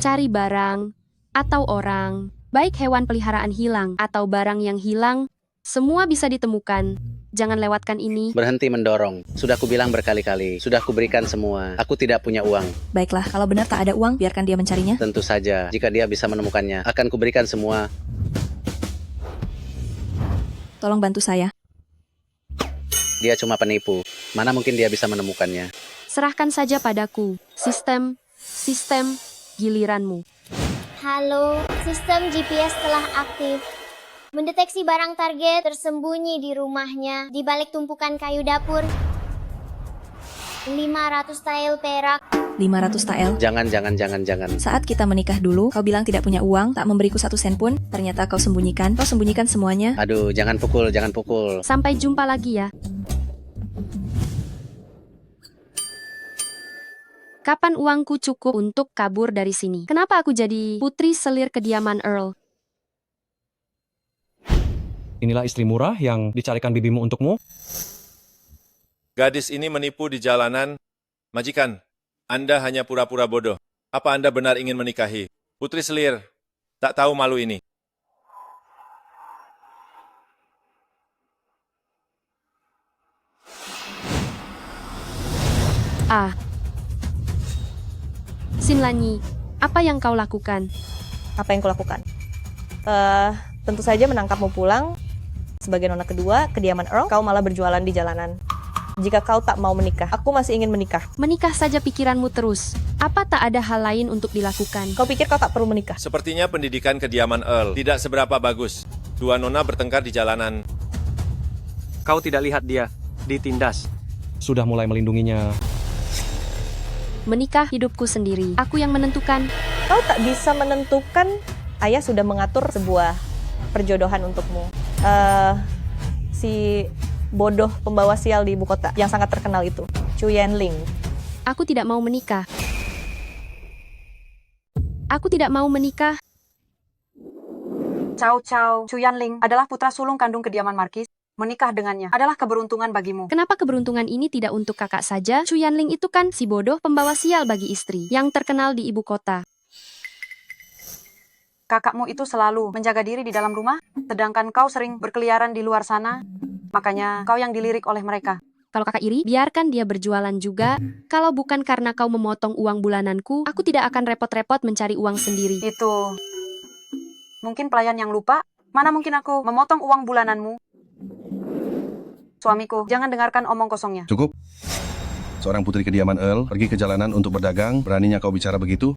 Cari barang atau orang, baik hewan peliharaan hilang atau barang yang hilang, semua bisa ditemukan. Jangan lewatkan ini. Berhenti mendorong. Sudah kubilang berkali-kali. Sudah kuberikan semua. Aku tidak punya uang. Baiklah, kalau benar tak ada uang, biarkan dia mencarinya. Tentu saja, jika dia bisa menemukannya, akan kuberikan semua. Tolong bantu saya. Dia cuma penipu. Mana mungkin dia bisa menemukannya. Serahkan saja padaku. Sistem, giliranmu. Halo, sistem GPS telah aktif. Mendeteksi barang target tersembunyi di rumahnya di balik tumpukan kayu dapur. 500 tael perak. 500 tael. Jangan. Saat kita menikah dulu, kau bilang tidak punya uang, tak memberiku 1 sen pun. Ternyata kau sembunyikan semuanya. Aduh, jangan pukul. Sampai jumpa lagi ya. Kapan uangku cukup untuk kabur dari sini? Kenapa aku jadi putri selir kediaman Earl? Inilah istri murah yang dicarikan bibimu untukmu. Gadis ini menipu di jalanan. Majikan, Anda hanya pura-pura bodoh. Apa Anda benar ingin menikahi putri selir? Tak tahu malu ini. Sinlanyi, apa yang kau lakukan? Apa yang kulakukan? Tentu saja menangkapmu pulang sebagai nona kedua, kediaman Earl. Kau malah berjualan di jalanan. Jika kau tak mau menikah, aku masih ingin menikah. Menikah saja pikiranmu terus. Apa tak ada hal lain untuk dilakukan? Kau pikir kau tak perlu menikah? Sepertinya pendidikan kediaman Earl tidak seberapa bagus. Dua nona bertengkar di jalanan. Kau tidak lihat dia ditindas. Sudah mulai melindunginya. Menikah hidupku sendiri. Aku yang menentukan. Kau tak bisa menentukan. Ayah sudah mengatur sebuah perjodohan untukmu. Si bodoh pembawa sial di ibu kota yang sangat terkenal itu, Chu Yanling. Aku tidak mau menikah. Aku tidak mau menikah. Cao Chu Yanling adalah putra sulung kandung kediaman Markis. Menikah dengannya adalah keberuntungan bagimu. Kenapa keberuntungan ini tidak untuk kakak saja? Chu Yanling itu kan si bodoh pembawa sial bagi istri yang terkenal di ibu kota. Kakakmu itu selalu menjaga diri di dalam rumah, sedangkan kau sering berkeliaran di luar sana. Makanya kau yang dilirik oleh mereka. Kalau kakak iri, biarkan dia berjualan juga. Kalau bukan karena kau memotong uang bulananku, aku tidak akan repot-repot mencari uang sendiri. Itu mungkin pelayan yang lupa. Mana mungkin aku memotong uang bulananmu? Suamiku, jangan dengarkan omong kosongnya. Cukup. Seorang putri kediaman Earl pergi ke jalanan untuk berdagang. Beraninya kau bicara begitu?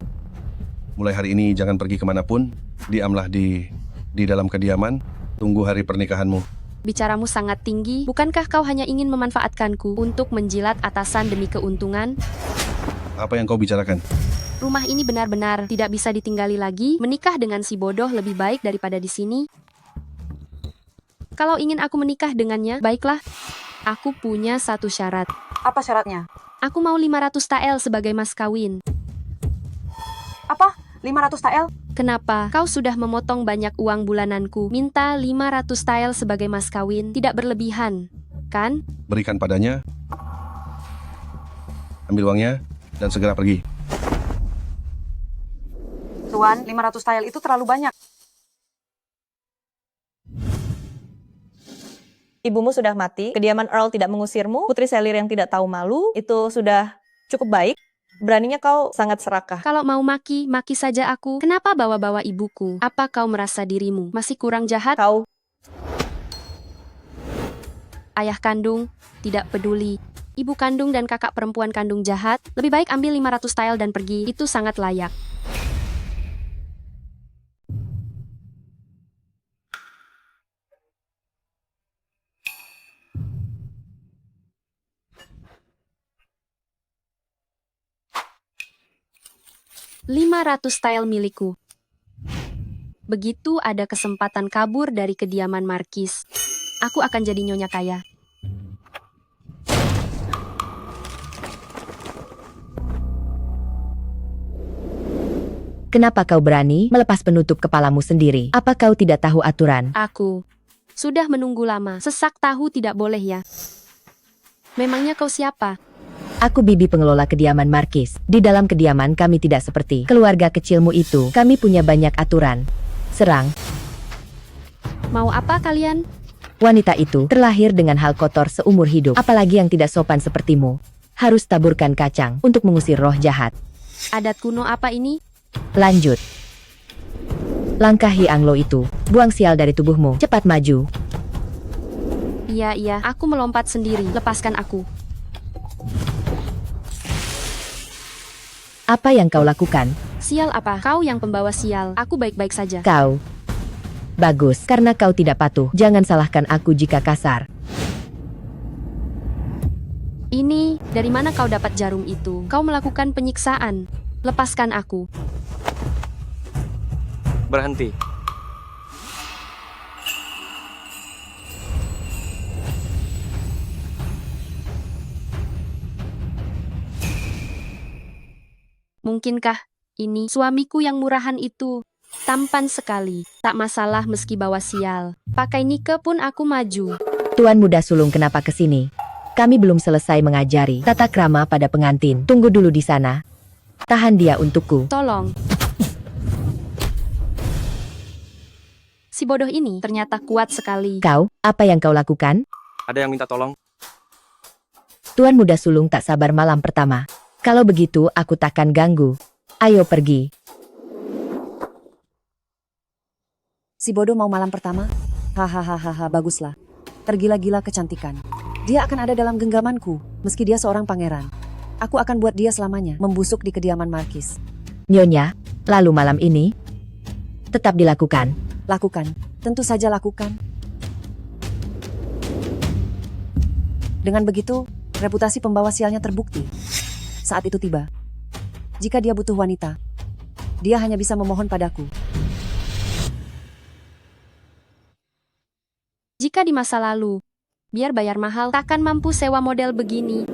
Mulai hari ini jangan pergi kemanapun. Diamlah di dalam kediaman. Tunggu hari pernikahanmu. Bicaramu sangat tinggi. Bukankah kau hanya ingin memanfaatkanku untuk menjilat atasan demi keuntungan? Apa yang kau bicarakan? Rumah ini benar-benar tidak bisa ditinggali lagi. Menikah dengan si bodoh lebih baik daripada di sini. Kalau ingin aku menikah dengannya, baiklah. Aku punya satu syarat. Apa syaratnya? Aku mau 500 tael sebagai mas kawin. Apa? 500 tael? Kenapa? Kau sudah memotong banyak uang bulananku. Minta 500 tael sebagai mas kawin. Tidak berlebihan, kan? Berikan padanya. Ambil uangnya dan segera pergi. Tuan, 500 tael itu terlalu banyak. Ibumu sudah mati, kediaman Earl tidak mengusirmu, putri selir yang tidak tahu malu, itu sudah cukup baik. Beraninya kau sangat serakah. Kalau mau maki saja aku. Kenapa bawa-bawa ibuku? Apa kau merasa dirimu masih kurang jahat? Kau. Ayah kandung, tidak peduli. Ibu kandung dan kakak perempuan kandung jahat. Lebih baik ambil 500 tael dan pergi. Itu sangat layak. $500 tael milikku. Begitu ada kesempatan kabur dari kediaman Markis, aku akan jadi nyonya kaya. Kenapa kau berani melepas penutup kepalamu sendiri? Apa kau tidak tahu aturan? Aku sudah menunggu lama. Sesak tahu tidak boleh ya. Memangnya kau siapa? Aku Bibi pengelola kediaman Markis. Di dalam kediaman kami tidak seperti keluarga kecilmu itu. Kami punya banyak aturan. Serang. Mau apa kalian? Wanita itu terlahir dengan hal kotor seumur hidup. Apalagi yang tidak sopan sepertimu. Harus taburkan kacang untuk mengusir roh jahat. Adat kuno apa ini? Lanjut. Langkahi anglo itu. Buang sial dari tubuhmu. Cepat maju. Iya, aku melompat sendiri. Lepaskan aku. Apa yang kau lakukan? Sial apa? Kau yang pembawa sial. Aku baik-baik saja. Kau. Bagus, karena kau tidak patuh. Jangan salahkan aku jika kasar. Ini, dari mana kau dapat jarum itu? Kau melakukan penyiksaan. Lepaskan aku. Berhenti. Mungkinkah ini suamiku yang murahan itu? Tampan sekali. Tak masalah meski bawa sial. Pakai nike pun aku maju. Tuan Muda Sulung kenapa kesini? Kami belum selesai mengajari tata krama pada pengantin. Tunggu dulu di sana. Tahan dia untukku. Tolong. Si bodoh ini ternyata kuat sekali. Kau, apa yang kau lakukan? Ada yang minta tolong? Tuan Muda Sulung tak sabar malam pertama. Kalau begitu, aku takkan ganggu. Ayo pergi. Si bodoh mau malam pertama? Hahaha, baguslah. Tergila-gila kecantikan. Dia akan ada dalam genggamanku, meski dia seorang pangeran. Aku akan buat dia selamanya membusuk di kediaman Markis. Nyonya, lalu malam ini? Tetap dilakukan. Lakukan, tentu saja lakukan. Dengan begitu, reputasi pembawa sialnya terbukti. Saat itu tiba. Jika dia butuh wanita, dia hanya bisa memohon padaku. Jika di masa lalu, biar bayar mahal, takkan mampu sewa model begini.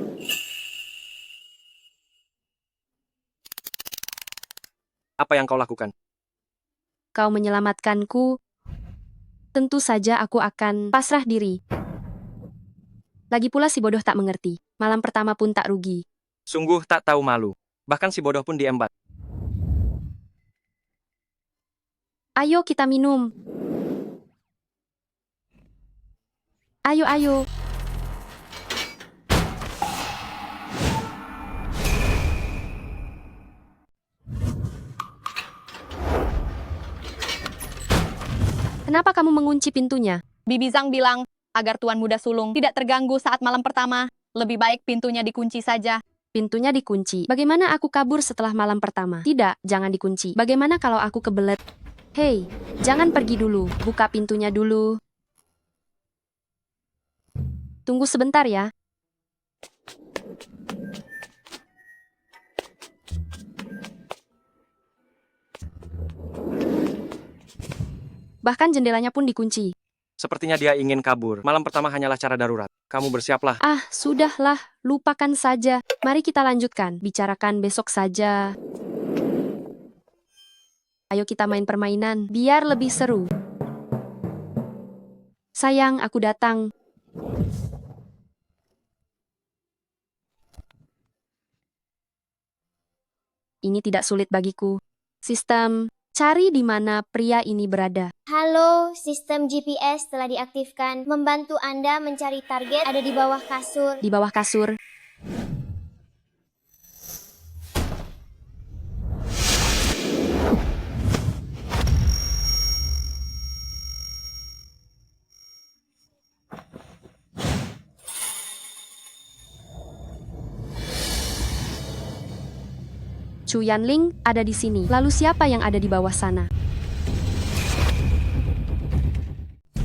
Apa yang kau lakukan? Kau menyelamatkanku. Tentu saja aku akan pasrah diri. Lagi pula si bodoh tak mengerti. Malam pertama pun tak rugi. Sungguh tak tahu malu. Bahkan si bodoh pun diembat. Ayo kita minum. Ayo. Kenapa kamu mengunci pintunya? Bibi Zhang bilang, agar Tuan Muda Sulung tidak terganggu saat malam pertama, lebih baik pintunya dikunci saja. Pintunya dikunci. Bagaimana aku kabur setelah malam pertama? Tidak, jangan dikunci. Bagaimana kalau aku kebelet? Hei, jangan pergi dulu. Buka pintunya dulu. Tunggu sebentar ya. Bahkan jendelanya pun dikunci. Sepertinya dia ingin kabur. Malam pertama hanyalah cara darurat. Kamu bersiaplah. Ah, sudahlah. Lupakan saja. Mari kita lanjutkan. Bicarakan besok saja. Ayo kita main permainan. Biar lebih seru. Sayang, aku datang. Ini tidak sulit bagiku. Sistem. Cari di mana pria ini berada. Halo, sistem GPS telah diaktifkan. Membantu Anda mencari target ada di bawah kasur. Di bawah kasur. Chu Yanling ada di sini. Lalu siapa yang ada di bawah sana?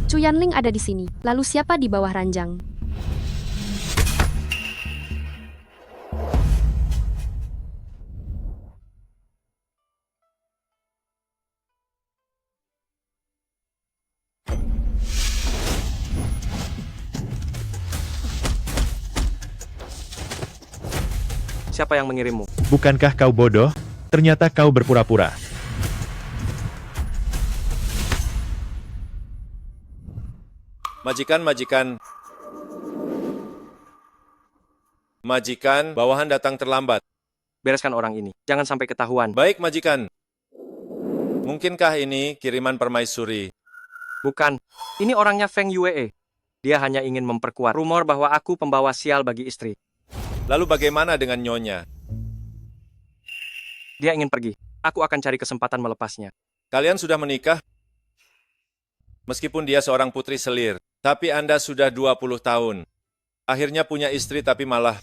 Chu Yanling ada di sini. Lalu siapa di bawah ranjang? Siapa yang mengirimmu? Bukankah kau bodoh? Ternyata kau berpura-pura. Majikan, Majikan, bawahan datang terlambat. Bereskan orang ini. Jangan sampai ketahuan. Baik, Majikan. Mungkinkah ini kiriman permaisuri? Bukan. Ini orangnya Feng Yue. Dia hanya ingin memperkuat rumor bahwa aku pembawa sial bagi istri. Lalu bagaimana dengan Nyonya? Dia ingin pergi. Aku akan cari kesempatan melepasnya. Kalian sudah menikah? Meskipun dia seorang putri selir, tapi Anda sudah 20 tahun. Akhirnya punya istri tapi malah...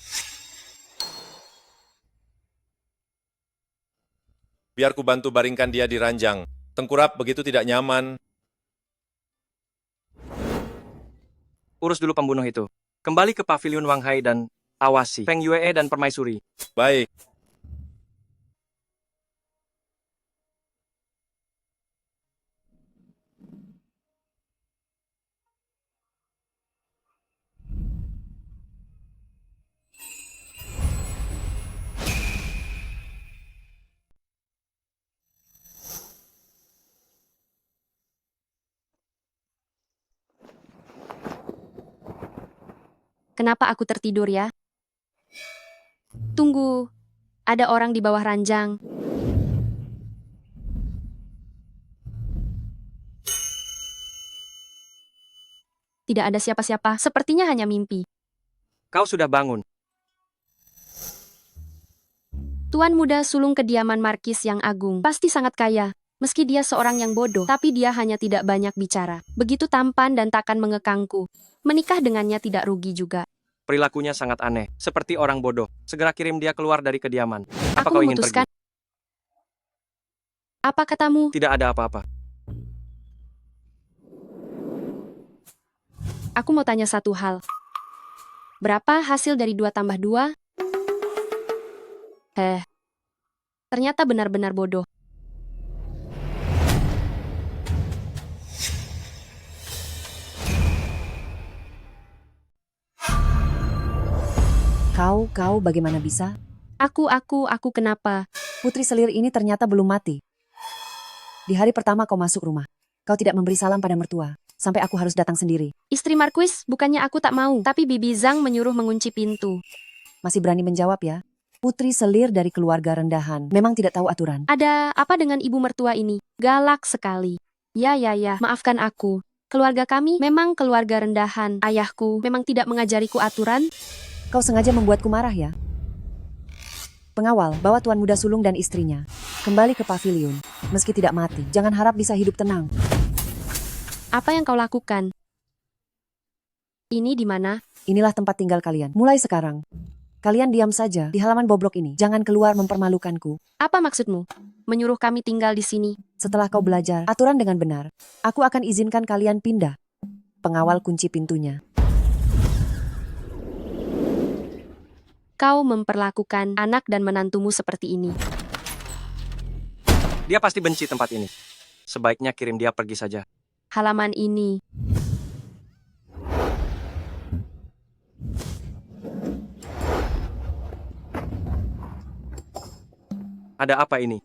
Biar ku bantu baringkan dia di ranjang. Tengkurap begitu tidak nyaman. Urus dulu pembunuh itu. Kembali ke pavilion Wang Hai dan awasi Feng Yue dan permaisuri. Baik. Kenapa aku tertidur ya? Tunggu, ada orang di bawah ranjang. Tidak ada siapa-siapa, sepertinya hanya mimpi. Kau sudah bangun. Tuan muda sulung kediaman Markis yang agung, pasti sangat kaya. Meski dia seorang yang bodoh, tapi dia hanya tidak banyak bicara. Begitu tampan dan takkan mengekangku. Menikah dengannya tidak rugi juga. Perilakunya sangat aneh, seperti orang bodoh. Segera kirim dia keluar dari kediaman. Apa Aku kau ingin memutuskan. pergi? Apa katamu? Tidak ada apa-apa. Aku mau tanya satu hal. Berapa hasil dari 2 tambah 2? Ternyata benar-benar bodoh. Kau bagaimana bisa? Aku kenapa? Putri selir ini ternyata belum mati. Di hari pertama kau masuk rumah, kau tidak memberi salam pada mertua. Sampai aku harus datang sendiri. Istri Marquis, bukannya aku tak mau, tapi Bibi Zhang menyuruh mengunci pintu. Masih berani menjawab ya? Putri selir dari keluarga rendahan, memang tidak tahu aturan. Ada apa dengan ibu mertua ini? Galak sekali. Ya, maafkan aku. Keluarga kami memang keluarga rendahan. Ayahku memang tidak mengajariku aturan. Kau sengaja membuatku marah ya? Pengawal, bawa tuan muda sulung dan istrinya. Kembali ke pavilion. Meski tidak mati, jangan harap bisa hidup tenang. Apa yang kau lakukan? Ini di mana? Inilah tempat tinggal kalian. Mulai sekarang. Kalian diam saja di halaman boblok ini. Jangan keluar mempermalukanku. Apa maksudmu? Menyuruh kami tinggal di sini? Setelah kau belajar aturan dengan benar, aku akan izinkan kalian pindah. Pengawal kunci pintunya. Kau memperlakukan anak dan menantumu seperti ini. Dia pasti benci tempat ini. Sebaiknya kirim dia pergi saja. Halaman ini. Ada apa ini?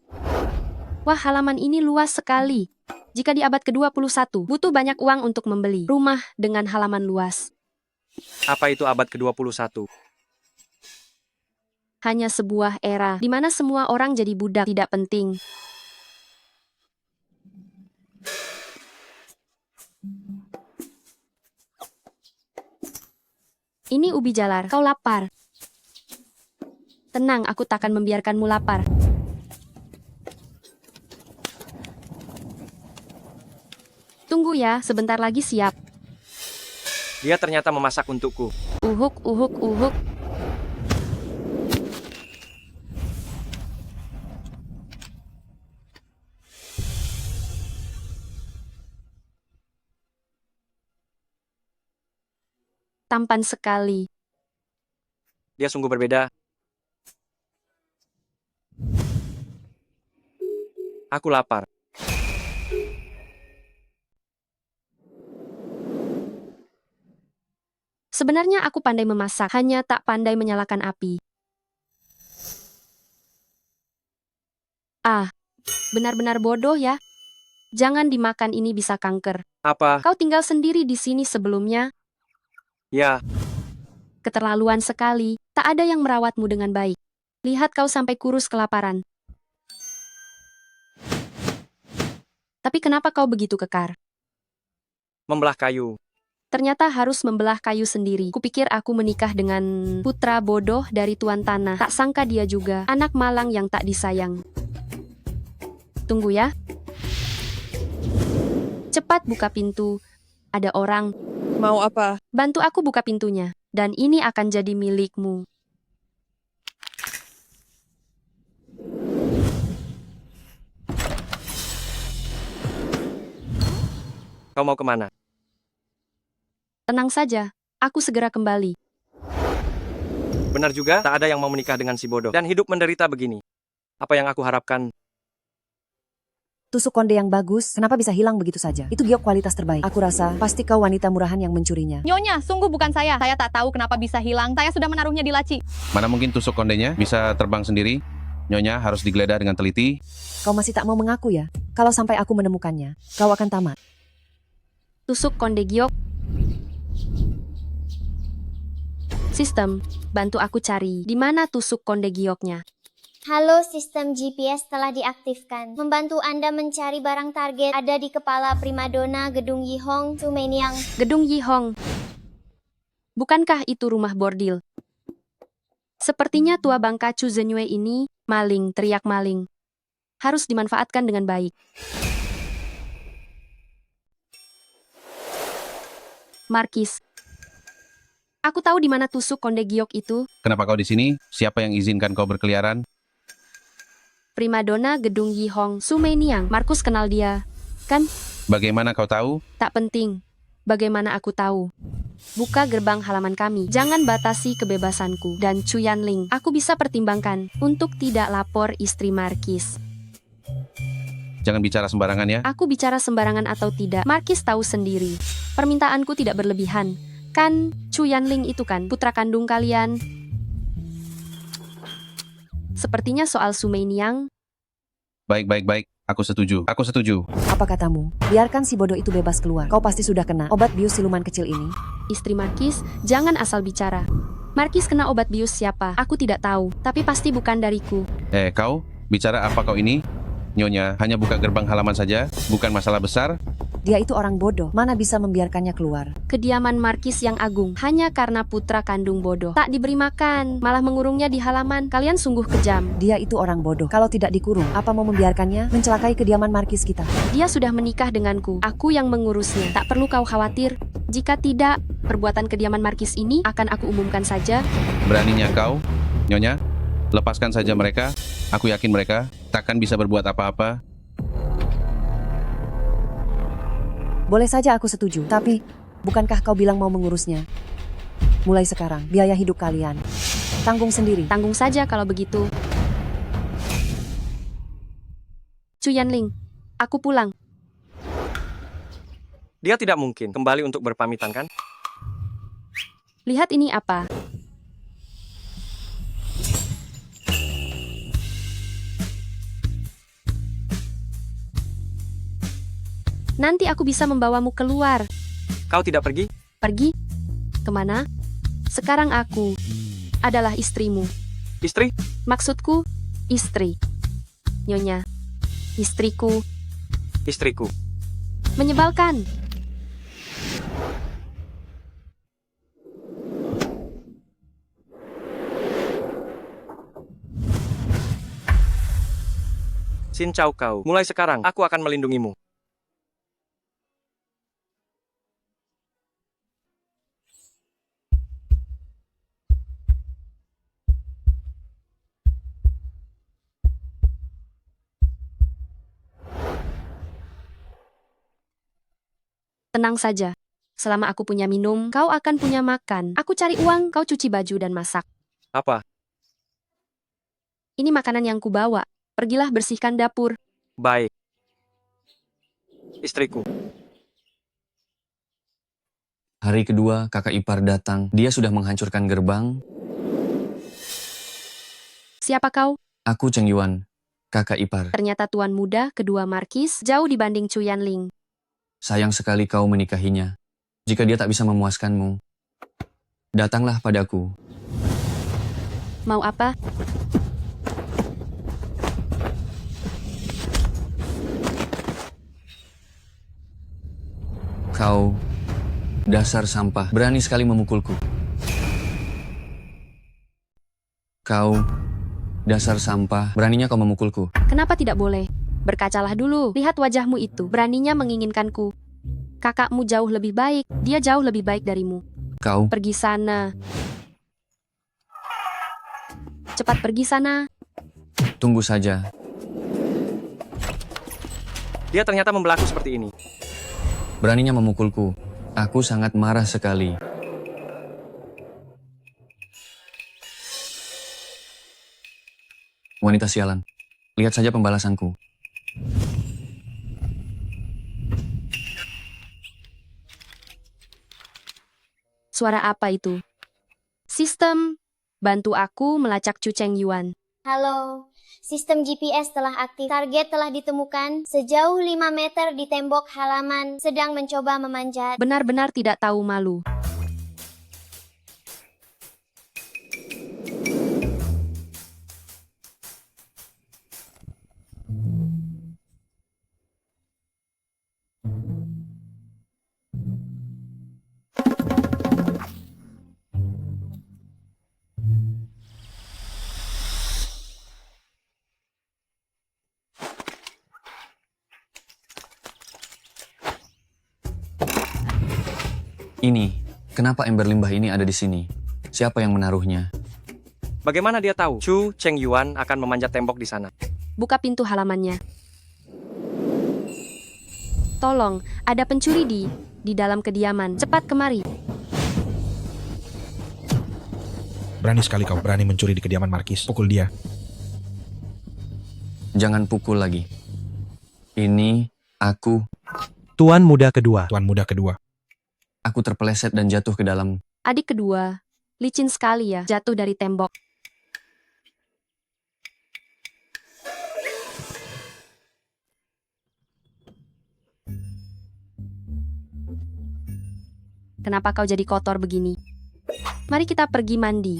Wah, halaman ini luas sekali. Jika di abad ke-21, butuh banyak uang untuk membeli rumah dengan halaman luas. Apa itu abad ke-21? Hanya sebuah era di mana semua orang jadi budak tidak penting. Ini ubi jalar, kau lapar. Tenang, aku takkan membiarkanmu lapar. Tunggu ya, sebentar lagi siap. Dia ternyata memasak untukku. Uhuk, uhuk, uhuk. Tampan sekali. Dia sungguh berbeda. Aku lapar. Sebenarnya aku pandai memasak, hanya tak pandai menyalakan api. Benar-benar bodoh ya. Jangan dimakan, ini bisa kanker. Apa? Kau tinggal sendiri di sini sebelumnya? Ya. Keterlaluan sekali, tak ada yang merawatmu dengan baik. Lihat kau sampai kurus kelaparan. Tapi kenapa kau begitu kekar? Membelah kayu. Ternyata harus membelah kayu sendiri. Kupikir aku menikah dengan putra bodoh dari tuan tanah. Tak sangka dia juga anak malang yang tak disayang. Tunggu ya. Cepat buka pintu. Ada orang. Mau apa? Bantu aku buka pintunya. Dan ini akan jadi milikmu. Kau mau kemana? Tenang saja, aku segera kembali. Benar juga, tak ada yang mau menikah dengan si bodoh. Dan hidup menderita begini. Apa yang aku harapkan? Tusuk konde yang bagus, kenapa bisa hilang begitu saja? Itu giok kualitas terbaik. Aku rasa, pasti kau wanita murahan yang mencurinya. Nyonya, sungguh bukan saya. Saya tak tahu kenapa bisa hilang. Saya sudah menaruhnya di laci. Mana mungkin tusuk kondenya bisa terbang sendiri? Nyonya harus digeledah dengan teliti. Kau masih tak mau mengaku ya? Kalau sampai aku menemukannya, kau akan tamat. Tusuk konde giok. Sistem, bantu aku cari di mana tusuk konde gioknya. Halo, sistem GPS telah diaktifkan. Membantu Anda mencari barang target ada di kepala primadona Gedung Yihong, Sumeniang. Gedung Yihong. Bukankah itu rumah bordil? Sepertinya tua bangka Chu Zenyue ini, maling, teriak maling. Harus dimanfaatkan dengan baik. Markis. Aku tahu di mana tusuk konde giok itu. Kenapa kau di sini? Siapa yang izinkan kau berkeliaran? Primadona Gedung Yihong, Sumeniang. Markus kenal dia, kan? Bagaimana kau tahu? Tak penting. Bagaimana aku tahu? Buka gerbang halaman kami. Jangan batasi kebebasanku. Dan Chu Yanling, aku bisa pertimbangkan untuk tidak lapor istri Markis. Jangan bicara sembarangan ya. Aku bicara sembarangan atau tidak, Markis tahu sendiri. Permintaanku tidak berlebihan. Kan, Chu Yanling itu kan putra kandung kalian. Sepertinya soal Sumeniang. Baik. Aku setuju. Apa katamu? Biarkan si bodoh itu bebas keluar. Kau pasti sudah kena obat bius siluman kecil ini. Istri Markis, jangan asal bicara. Markis kena obat bius siapa? Aku tidak tahu, tapi pasti bukan dariku. Kau? Bicara apa kau ini? Nyonya, hanya buka gerbang halaman saja, bukan masalah besar. Dia itu orang bodoh, mana bisa membiarkannya keluar. Kediaman Markis yang agung, hanya karena putra kandung bodoh. Tak diberi makan, malah mengurungnya di halaman. Kalian sungguh kejam. Dia itu orang bodoh. Kalau tidak dikurung, apa mau membiarkannya mencelakai kediaman Markis kita? Dia sudah menikah denganku. Aku yang mengurusnya. Tak perlu kau khawatir. Jika tidak, perbuatan kediaman Markis ini akan aku umumkan saja. Beraninya kau, Nyonya? Lepaskan saja mereka. Aku yakin mereka takkan bisa berbuat apa-apa. Boleh saja aku setuju, tapi bukankah kau bilang mau mengurusnya? Mulai sekarang, biaya hidup kalian tanggung sendiri. Tanggung saja kalau begitu. Chu Yanling, aku pulang. Dia tidak mungkin kembali untuk berpamitan kan? Lihat ini apa? Nanti aku bisa membawamu keluar. Kau tidak pergi? Pergi? Kemana? Sekarang aku adalah istrimu. Istri? Maksudku, istri. Nyonya, istriku. Istriku. Menyebalkan. Xin Chao kau. Mulai sekarang, aku akan melindungimu. Tenang saja. Selama aku punya minum, kau akan punya makan. Aku cari uang, kau cuci baju dan masak. Apa? Ini makanan yang kubawa. Pergilah bersihkan dapur. Baik. Istriku. Hari kedua, kakak ipar datang. Dia sudah menghancurkan gerbang. Siapa kau? Aku Cheng Yuan, kakak ipar. Ternyata tuan muda, kedua Markis, jauh dibanding Chu Yanling. Sayang sekali kau menikahinya. Jika dia tak bisa memuaskanmu, Datanglah padaku. Mau apa? Kau, dasar sampah, berani sekali memukulku. Kau, dasar sampah, beraninya kau memukulku. Kenapa tidak boleh? Berkacalah dulu, lihat wajahmu itu, beraninya menginginkanku. Kakakmu jauh lebih baik, dia jauh lebih baik darimu. Kau, Pergi sana. Cepat pergi sana. tunggu saja. Dia ternyata membelaku seperti ini. Beraninya memukulku. Aku sangat marah sekali. Wanita sialan, lihat saja pembalasanku. Suara apa itu? Sistem, bantu aku melacak Chu Cheng Yuan. Halo, sistem GPS telah aktif. Target telah ditemukan sejauh 5 meter di tembok halaman, sedang mencoba memanjat. Benar-benar tidak tahu malu. Ini, kenapa ember limbah ini ada di sini? Siapa yang menaruhnya? Bagaimana dia tahu Chu Cheng Yuan akan memanjat tembok di sana? Buka pintu halamannya. Tolong, ada pencuri di dalam kediaman. Cepat kemari. Berani sekali kau, berani mencuri di kediaman Markis. Pukul dia. Jangan pukul lagi. Ini, aku. Tuan muda kedua. Tuan muda kedua. Aku terpeleset dan jatuh ke dalam. Adik kedua, licin sekali ya, jatuh dari tembok. Kenapa kau jadi kotor begini? Mari kita pergi mandi.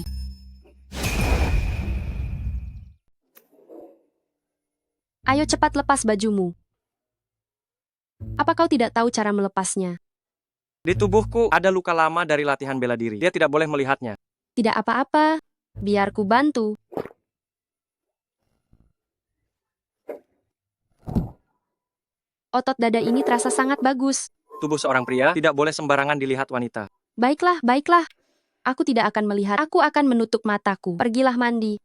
Ayo cepat lepas bajumu. Apa kau tidak tahu cara melepasnya? Di tubuhku ada luka lama dari latihan bela diri. Dia tidak boleh melihatnya. Tidak apa-apa, biar ku bantu. Otot dada ini terasa sangat bagus. Tubuh seorang pria tidak boleh sembarangan dilihat wanita. Baiklah, baiklah. Aku tidak akan melihat, aku akan menutup mataku. Pergilah mandi.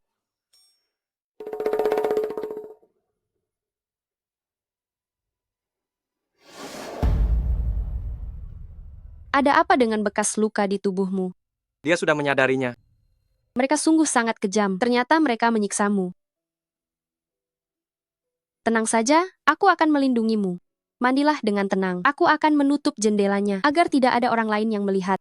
Ada apa dengan bekas luka di tubuhmu? Dia sudah menyadarinya. Mereka sungguh sangat kejam. Ternyata mereka menyiksamu. Tenang saja, aku akan melindungimu. Mandilah dengan tenang. Aku akan menutup jendelanya agar tidak ada orang lain yang melihat.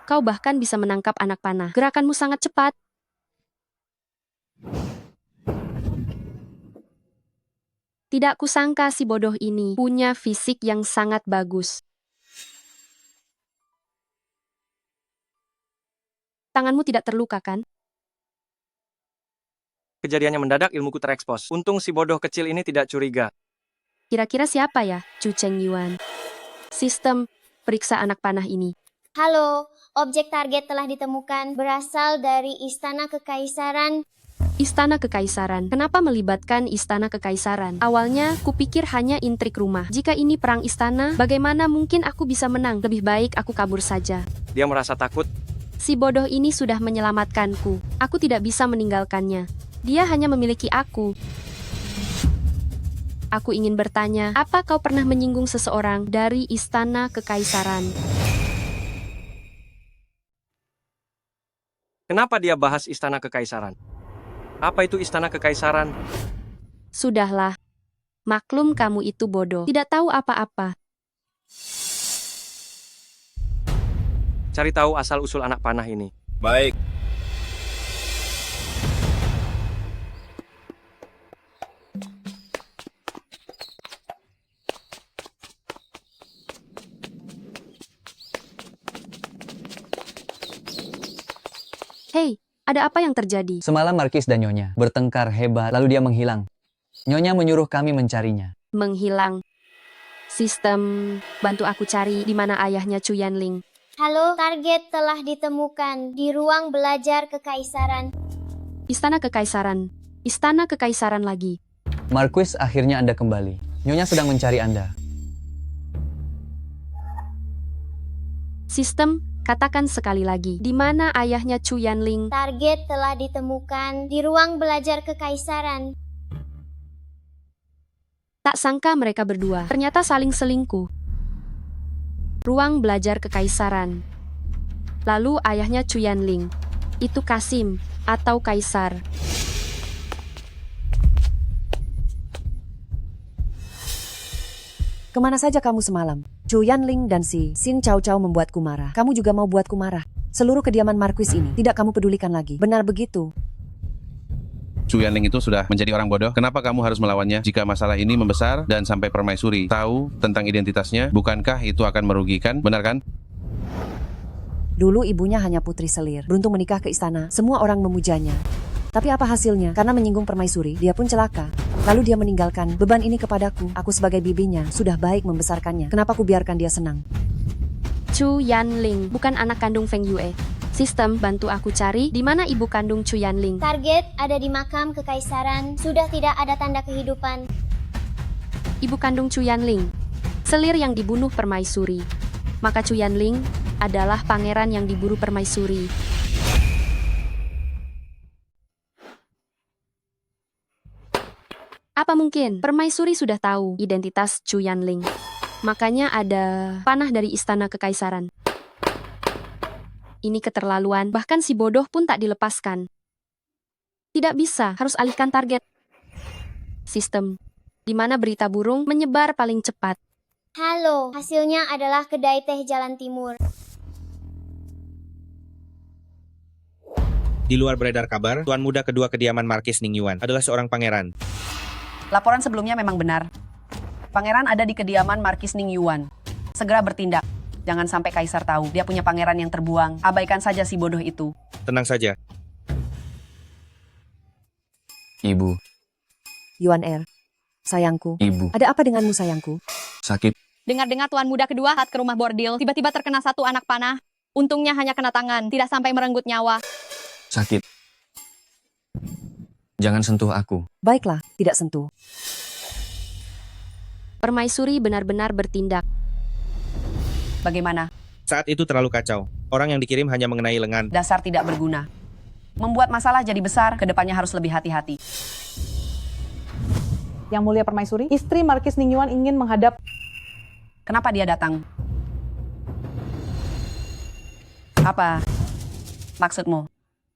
Kau bahkan bisa menangkap anak panah. Gerakanmu sangat cepat. Tidak kusangka si bodoh ini punya fisik yang sangat bagus. Tanganmu tidak terluka, kan? Kejadiannya mendadak, ilmuku terekspos. Untung si bodoh kecil ini tidak curiga. Kira-kira siapa ya, Chu Cheng Yuan? Sistem, periksa anak panah ini. Halo, objek target telah ditemukan berasal dari Istana Kekaisaran. Istana Kekaisaran. Kenapa melibatkan Istana Kekaisaran? Awalnya, kupikir hanya intrik rumah. Jika ini perang istana, bagaimana mungkin aku bisa menang? Lebih baik aku kabur saja. Dia merasa takut. Si bodoh ini sudah menyelamatkanku. Aku tidak bisa meninggalkannya. Dia hanya memiliki aku. Aku ingin bertanya, apa kau pernah menyinggung seseorang dari Istana Kekaisaran? Kenapa dia bahas istana kekaisaran? Apa itu istana kekaisaran? Sudahlah. Maklum kamu itu bodoh, tidak tahu apa-apa. Cari tahu asal-usul anak panah ini. Baik. Hei, ada apa yang terjadi? Semalam Markis dan Nyonya bertengkar hebat, lalu dia menghilang. Nyonya menyuruh kami mencarinya. Menghilang. Sistem, bantu aku cari di mana ayahnya Chu Yanling. Halo, target telah ditemukan di ruang belajar kekaisaran. Istana kekaisaran. Istana kekaisaran lagi. Marquis, akhirnya Anda kembali. Nyonya sedang mencari Anda. Sistem, katakan sekali lagi, di mana ayahnya Chu Yanling? Target telah ditemukan di ruang belajar kekaisaran. Tak sangka mereka berdua ternyata saling selingkuh. Ruang belajar kekaisaran. Lalu ayahnya Chu Yanling. Itu Kasim atau Kaisar. Kemana saja kamu semalam? Chu Yanling dan si Xin Cao Cao membuatku marah. Kamu juga mau buatku marah. Seluruh kediaman Marquis ini tidak kamu pedulikan lagi. Benar begitu? Chu Yanling itu sudah menjadi orang bodoh. Kenapa kamu harus melawannya? Jika masalah ini membesar dan sampai permaisuri tahu tentang identitasnya, bukankah itu akan merugikan? Benar kan? Dulu ibunya hanya putri selir. Beruntung menikah ke istana, semua orang memujanya. Tapi apa hasilnya? Karena menyinggung permaisuri, dia pun celaka. Lalu dia meninggalkan beban ini kepadaku. Aku sebagai bibinya sudah baik membesarkannya. Kenapa ku biarkan dia senang? Chu Yanling bukan anak kandung Feng Yue. Sistem, bantu aku cari di mana ibu kandung Chu Yanling. Target ada di makam kekaisaran. Sudah tidak ada tanda kehidupan. Ibu kandung Chu Yanling. Selir yang dibunuh permaisuri. Maka Chu Yanling adalah pangeran yang diburu permaisuri. Apa mungkin permaisuri sudah tahu identitas Chu Yanling? Makanya ada panah dari istana kekaisaran. Ini keterlaluan, bahkan si bodoh pun tak dilepaskan. Tidak bisa, harus alihkan target. Sistem, di mana berita burung menyebar paling cepat. Halo, hasilnya adalah kedai teh Jalan Timur. Di luar beredar kabar, tuan muda kedua kediaman Markis Ningyuan adalah seorang pangeran. Laporan sebelumnya memang benar. Pangeran ada di kediaman Markis Ningyuan. Segera bertindak. Jangan sampai Kaisar tahu dia punya pangeran yang terbuang. Abaikan saja si bodoh itu. Tenang saja. Ibu, Yuan Er, sayangku. Ibu. Ada apa denganmu sayangku? Sakit. Dengar-dengar tuan muda kedua saat ke rumah bordil, tiba-tiba terkena satu anak panah. Untungnya hanya kena tangan, tidak sampai merenggut nyawa. Sakit. Jangan sentuh aku. Baiklah, tidak sentuh. Permaisuri benar-benar bertindak. Bagaimana? Saat itu terlalu kacau. Orang yang dikirim hanya mengenai lengan. Dasar tidak berguna. Membuat masalah jadi besar, kedepannya harus lebih hati-hati. Yang mulia permaisuri, istri Markis Ningyuan ingin menghadap. Kenapa dia datang? Apa maksudmu?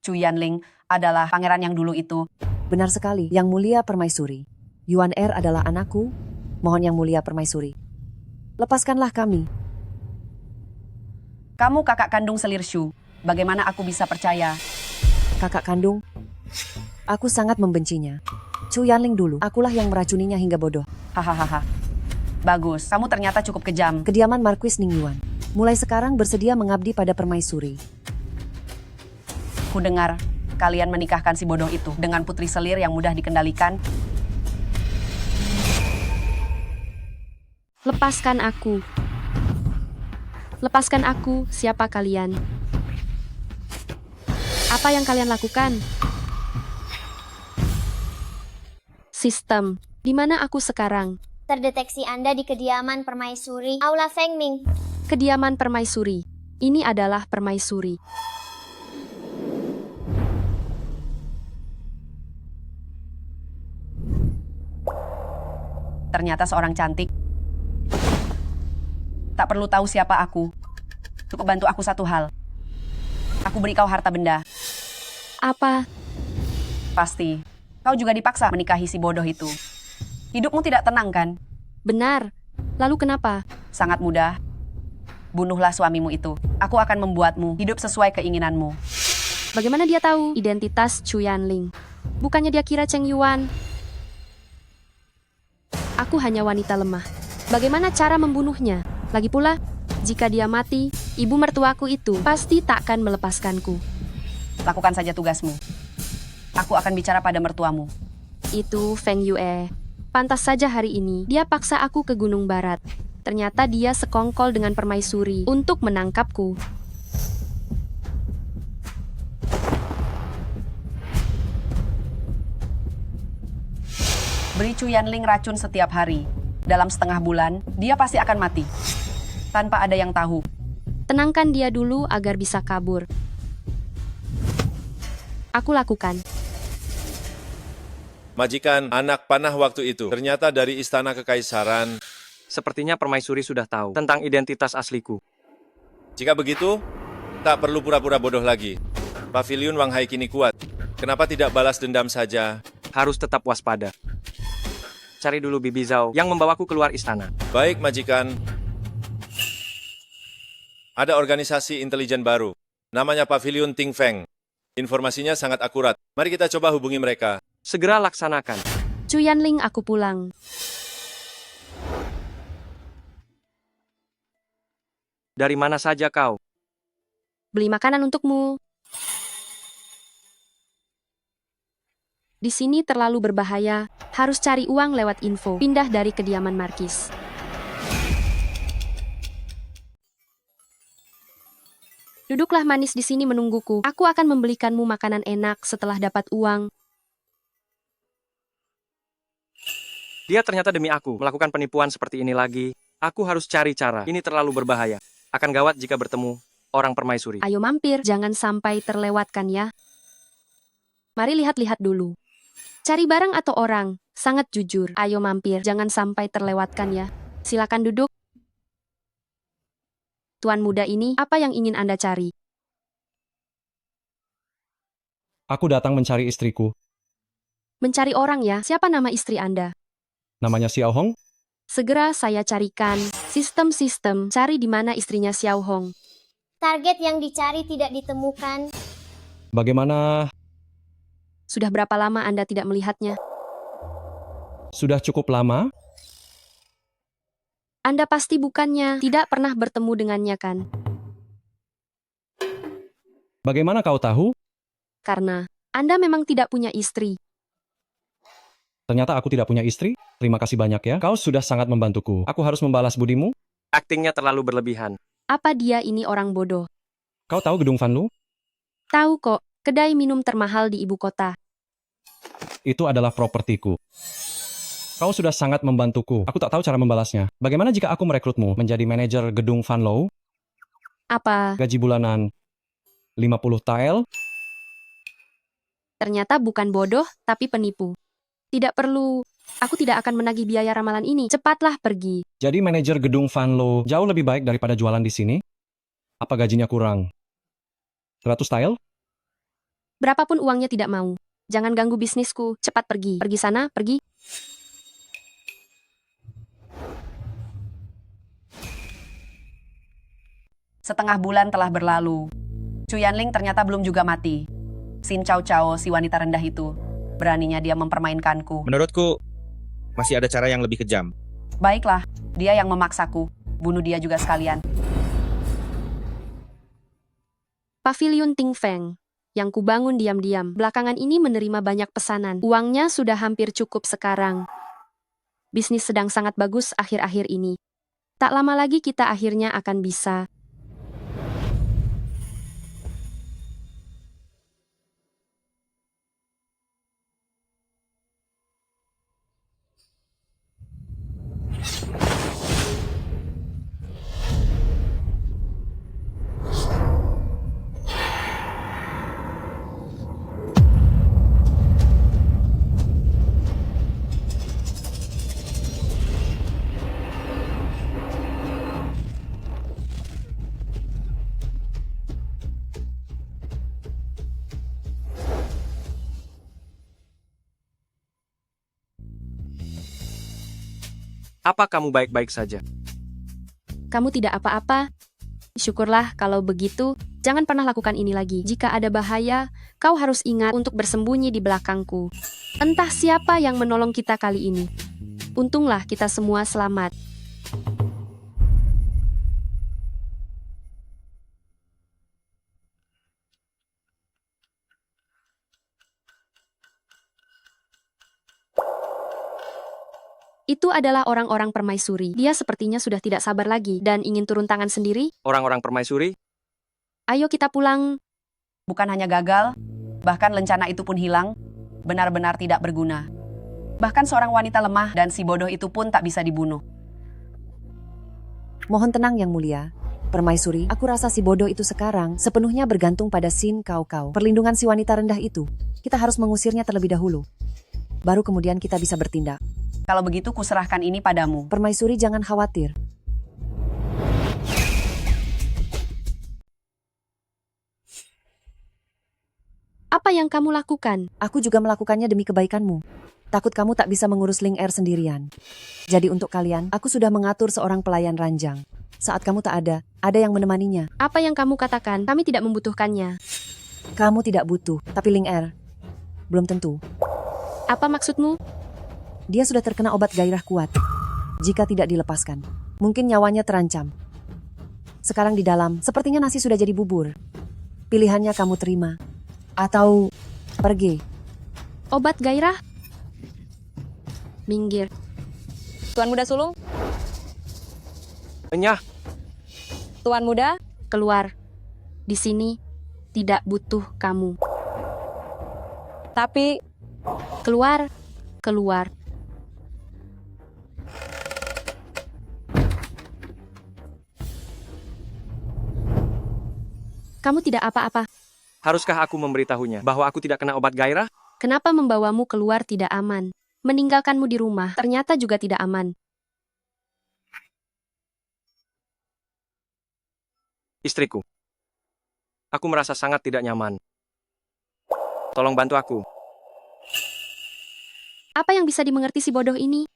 Chu Yanling adalah pangeran yang dulu itu. Benar sekali, yang mulia permaisuri. Yuan Er adalah anakku. Mohon yang mulia permaisuri. Lepaskanlah kami. Kamu kakak kandung selir Shu. Bagaimana aku bisa percaya? Kakak kandung? Aku sangat membencinya. Chu Yanling dulu, akulah yang meracuninya hingga bodoh. Hahaha. Bagus, kamu ternyata cukup kejam. Kediaman Marquis Ningyuan. Mulai sekarang bersedia mengabdi pada permaisuri. Ku dengar kalian menikahkan si bodoh itu dengan putri selir yang mudah dikendalikan. Lepaskan aku. Lepaskan aku, siapa kalian? Apa yang kalian lakukan? Sistem, di mana aku sekarang? Terdeteksi Anda di kediaman permaisuri Aula Feng Ming. Kediaman permaisuri. Ini adalah permaisuri. Ternyata seorang cantik. Tak perlu tahu siapa aku. Cukup bantu aku satu hal. Aku beri kau harta benda. Apa? Pasti. Kau juga dipaksa menikahi si bodoh itu. Hidupmu tidak tenang kan? Benar. Lalu kenapa? Sangat mudah. Bunuhlah suamimu itu. Aku akan membuatmu hidup sesuai keinginanmu. Bagaimana dia tahu identitas Chu Yanling? Bukannya dia kira Cheng Yuan? Aku hanya wanita lemah. Bagaimana cara membunuhnya? Lagi pula, jika dia mati, ibu mertuaku itu pasti takkan melepaskanku. Lakukan saja tugasmu. Aku akan bicara pada mertuamu. Itu Feng Yue. Pantas saja hari ini dia paksa aku ke Gunung Barat. Ternyata dia sekongkol dengan permaisuri untuk menangkapku. Beri Chu Yanling racun setiap hari. Dalam setengah bulan, dia pasti akan mati. Tanpa ada yang tahu. Tenangkan dia dulu agar bisa kabur. Aku lakukan. Majikan, anak panah waktu itu ternyata dari istana kekaisaran. Sepertinya permaisuri sudah tahu tentang identitas asliku. Jika begitu, tak perlu pura-pura bodoh lagi. Pavilion Wang Hai kini kuat. Kenapa tidak balas dendam saja? Harus tetap waspada. Cari dulu Bibi Zhao yang membawaku keluar istana. Baik, majikan. Ada organisasi intelijen baru. Namanya Pavilion Ting Feng. Informasinya sangat akurat. Mari kita coba hubungi mereka. Segera laksanakan. Chu Yanling, aku pulang. Dari mana saja kau? Beli makanan untukmu. Di sini terlalu berbahaya. Harus cari uang lewat info. Pindah dari kediaman Markis. Duduklah manis di sini menungguku. Aku akan membelikanmu makanan enak setelah dapat uang. Dia ternyata demi aku melakukan penipuan seperti ini lagi. Aku harus cari cara. Ini terlalu berbahaya. Akan gawat jika bertemu orang permaisuri. Ayo mampir, jangan sampai terlewatkan ya. Mari lihat-lihat dulu. Cari barang atau orang? Sangat jujur. Ayo mampir, jangan sampai terlewatkan ya. Silakan duduk. Tuan muda ini, apa yang ingin Anda cari? Aku datang mencari istriku. Mencari orang ya? Siapa nama istri Anda? Namanya Xiao Hong. Segera saya carikan. Sistem, cari di mana istrinya Xiao Hong. Target yang dicari tidak ditemukan. Bagaimana? Sudah berapa lama Anda tidak melihatnya? Sudah cukup lama? Anda pasti bukannya tidak pernah bertemu dengannya kan? Bagaimana kau tahu? Karena Anda memang tidak punya istri. Ternyata aku tidak punya istri? Terima kasih banyak ya. Kau sudah sangat membantuku. Aku harus membalas budimu? Aktingnya terlalu berlebihan. Apa dia ini orang bodoh? Kau tahu Gedung Fanlu? Tahu kok, kedai minum termahal di ibu kota. Itu adalah propertiku. Kau sudah sangat membantuku. Aku tak tahu cara membalasnya. Bagaimana jika aku merekrutmu menjadi manajer Gedung Fanlo? Apa? Gaji bulanan 50 tael? Ternyata bukan bodoh, tapi penipu. Tidak perlu. Aku tidak akan menagih biaya ramalan ini. Cepatlah pergi. Jadi manajer Gedung Fanlo jauh lebih baik daripada jualan di sini? Apa gajinya kurang? 100 tael? Berapapun uangnya tidak mau. Jangan ganggu bisnisku. Cepat pergi. Pergi sana, pergi. Setengah bulan telah berlalu. Chu Yanling ternyata belum juga mati. Xin Cao Cao, si wanita rendah itu. Beraninya dia mempermainkanku. Menurutku, masih ada cara yang lebih kejam. Baiklah, dia yang memaksaku. Bunuh dia juga sekalian. Pavilion Ting Feng. Yang kubangun diam-diam. Belakangan ini menerima banyak pesanan. Uangnya sudah hampir cukup sekarang. Bisnis sedang sangat bagus akhir-akhir ini. Tak lama lagi kita akhirnya akan bisa. Apa kamu baik-baik saja? Kamu tidak apa-apa? Syukurlah kalau begitu. Jangan pernah lakukan ini lagi. Jika ada bahaya, kau harus ingat untuk bersembunyi di belakangku. Entah siapa yang menolong kita kali ini. Untunglah kita semua selamat. Itu adalah orang-orang permaisuri. Dia sepertinya sudah tidak sabar lagi dan ingin turun tangan sendiri. Orang-orang permaisuri? Ayo kita pulang. Bukan hanya gagal, bahkan lencana itu pun hilang, benar-benar tidak berguna. Bahkan seorang wanita lemah dan si bodoh itu pun tak bisa dibunuh. Mohon tenang Yang Mulia. Permaisuri, aku rasa si bodoh itu sekarang sepenuhnya bergantung pada Sin Kau Kau. Perlindungan si wanita rendah itu. Kita harus mengusirnya terlebih dahulu. Baru kemudian kita bisa bertindak. Kalau begitu kuserahkan ini padamu. Permaisuri jangan khawatir. Apa yang kamu lakukan? Aku juga melakukannya demi kebaikanmu. Takut kamu tak bisa mengurus Ling Er sendirian. Jadi untuk kalian, aku sudah mengatur seorang pelayan ranjang. Saat kamu tak ada yang menemaninya. Apa yang kamu katakan? Kami tidak membutuhkannya. Kamu tidak butuh, tapi Ling Er belum tentu. Apa maksudmu? Dia sudah terkena obat gairah kuat. Jika tidak dilepaskan, mungkin nyawanya terancam. Sekarang di dalam, sepertinya nasi sudah jadi bubur. Pilihannya kamu terima. Atau pergi. Obat gairah? Minggir. Tuan Muda Sulung, Enyah, Tuan Muda, keluar. Di sini tidak butuh kamu. tapi Keluar. Keluar. Kamu tidak apa-apa. haruskah aku memberitahunya bahwa aku tidak kena obat gairah? Kenapa membawamu keluar tidak aman? Meninggalkanmu di rumah ternyata juga tidak aman. Istriku. Aku merasa sangat tidak nyaman. Tolong bantu aku. Apa yang bisa dimengerti si bodoh ini?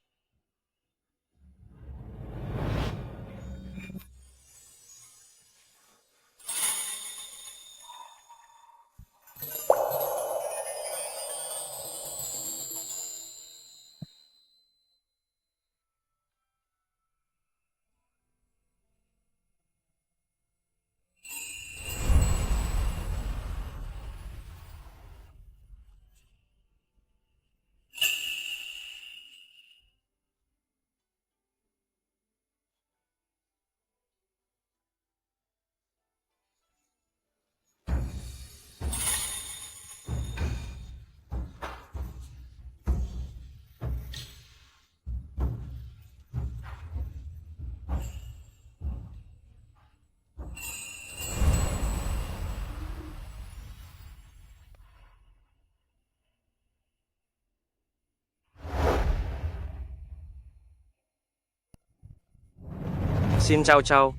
Sin Chow Chow,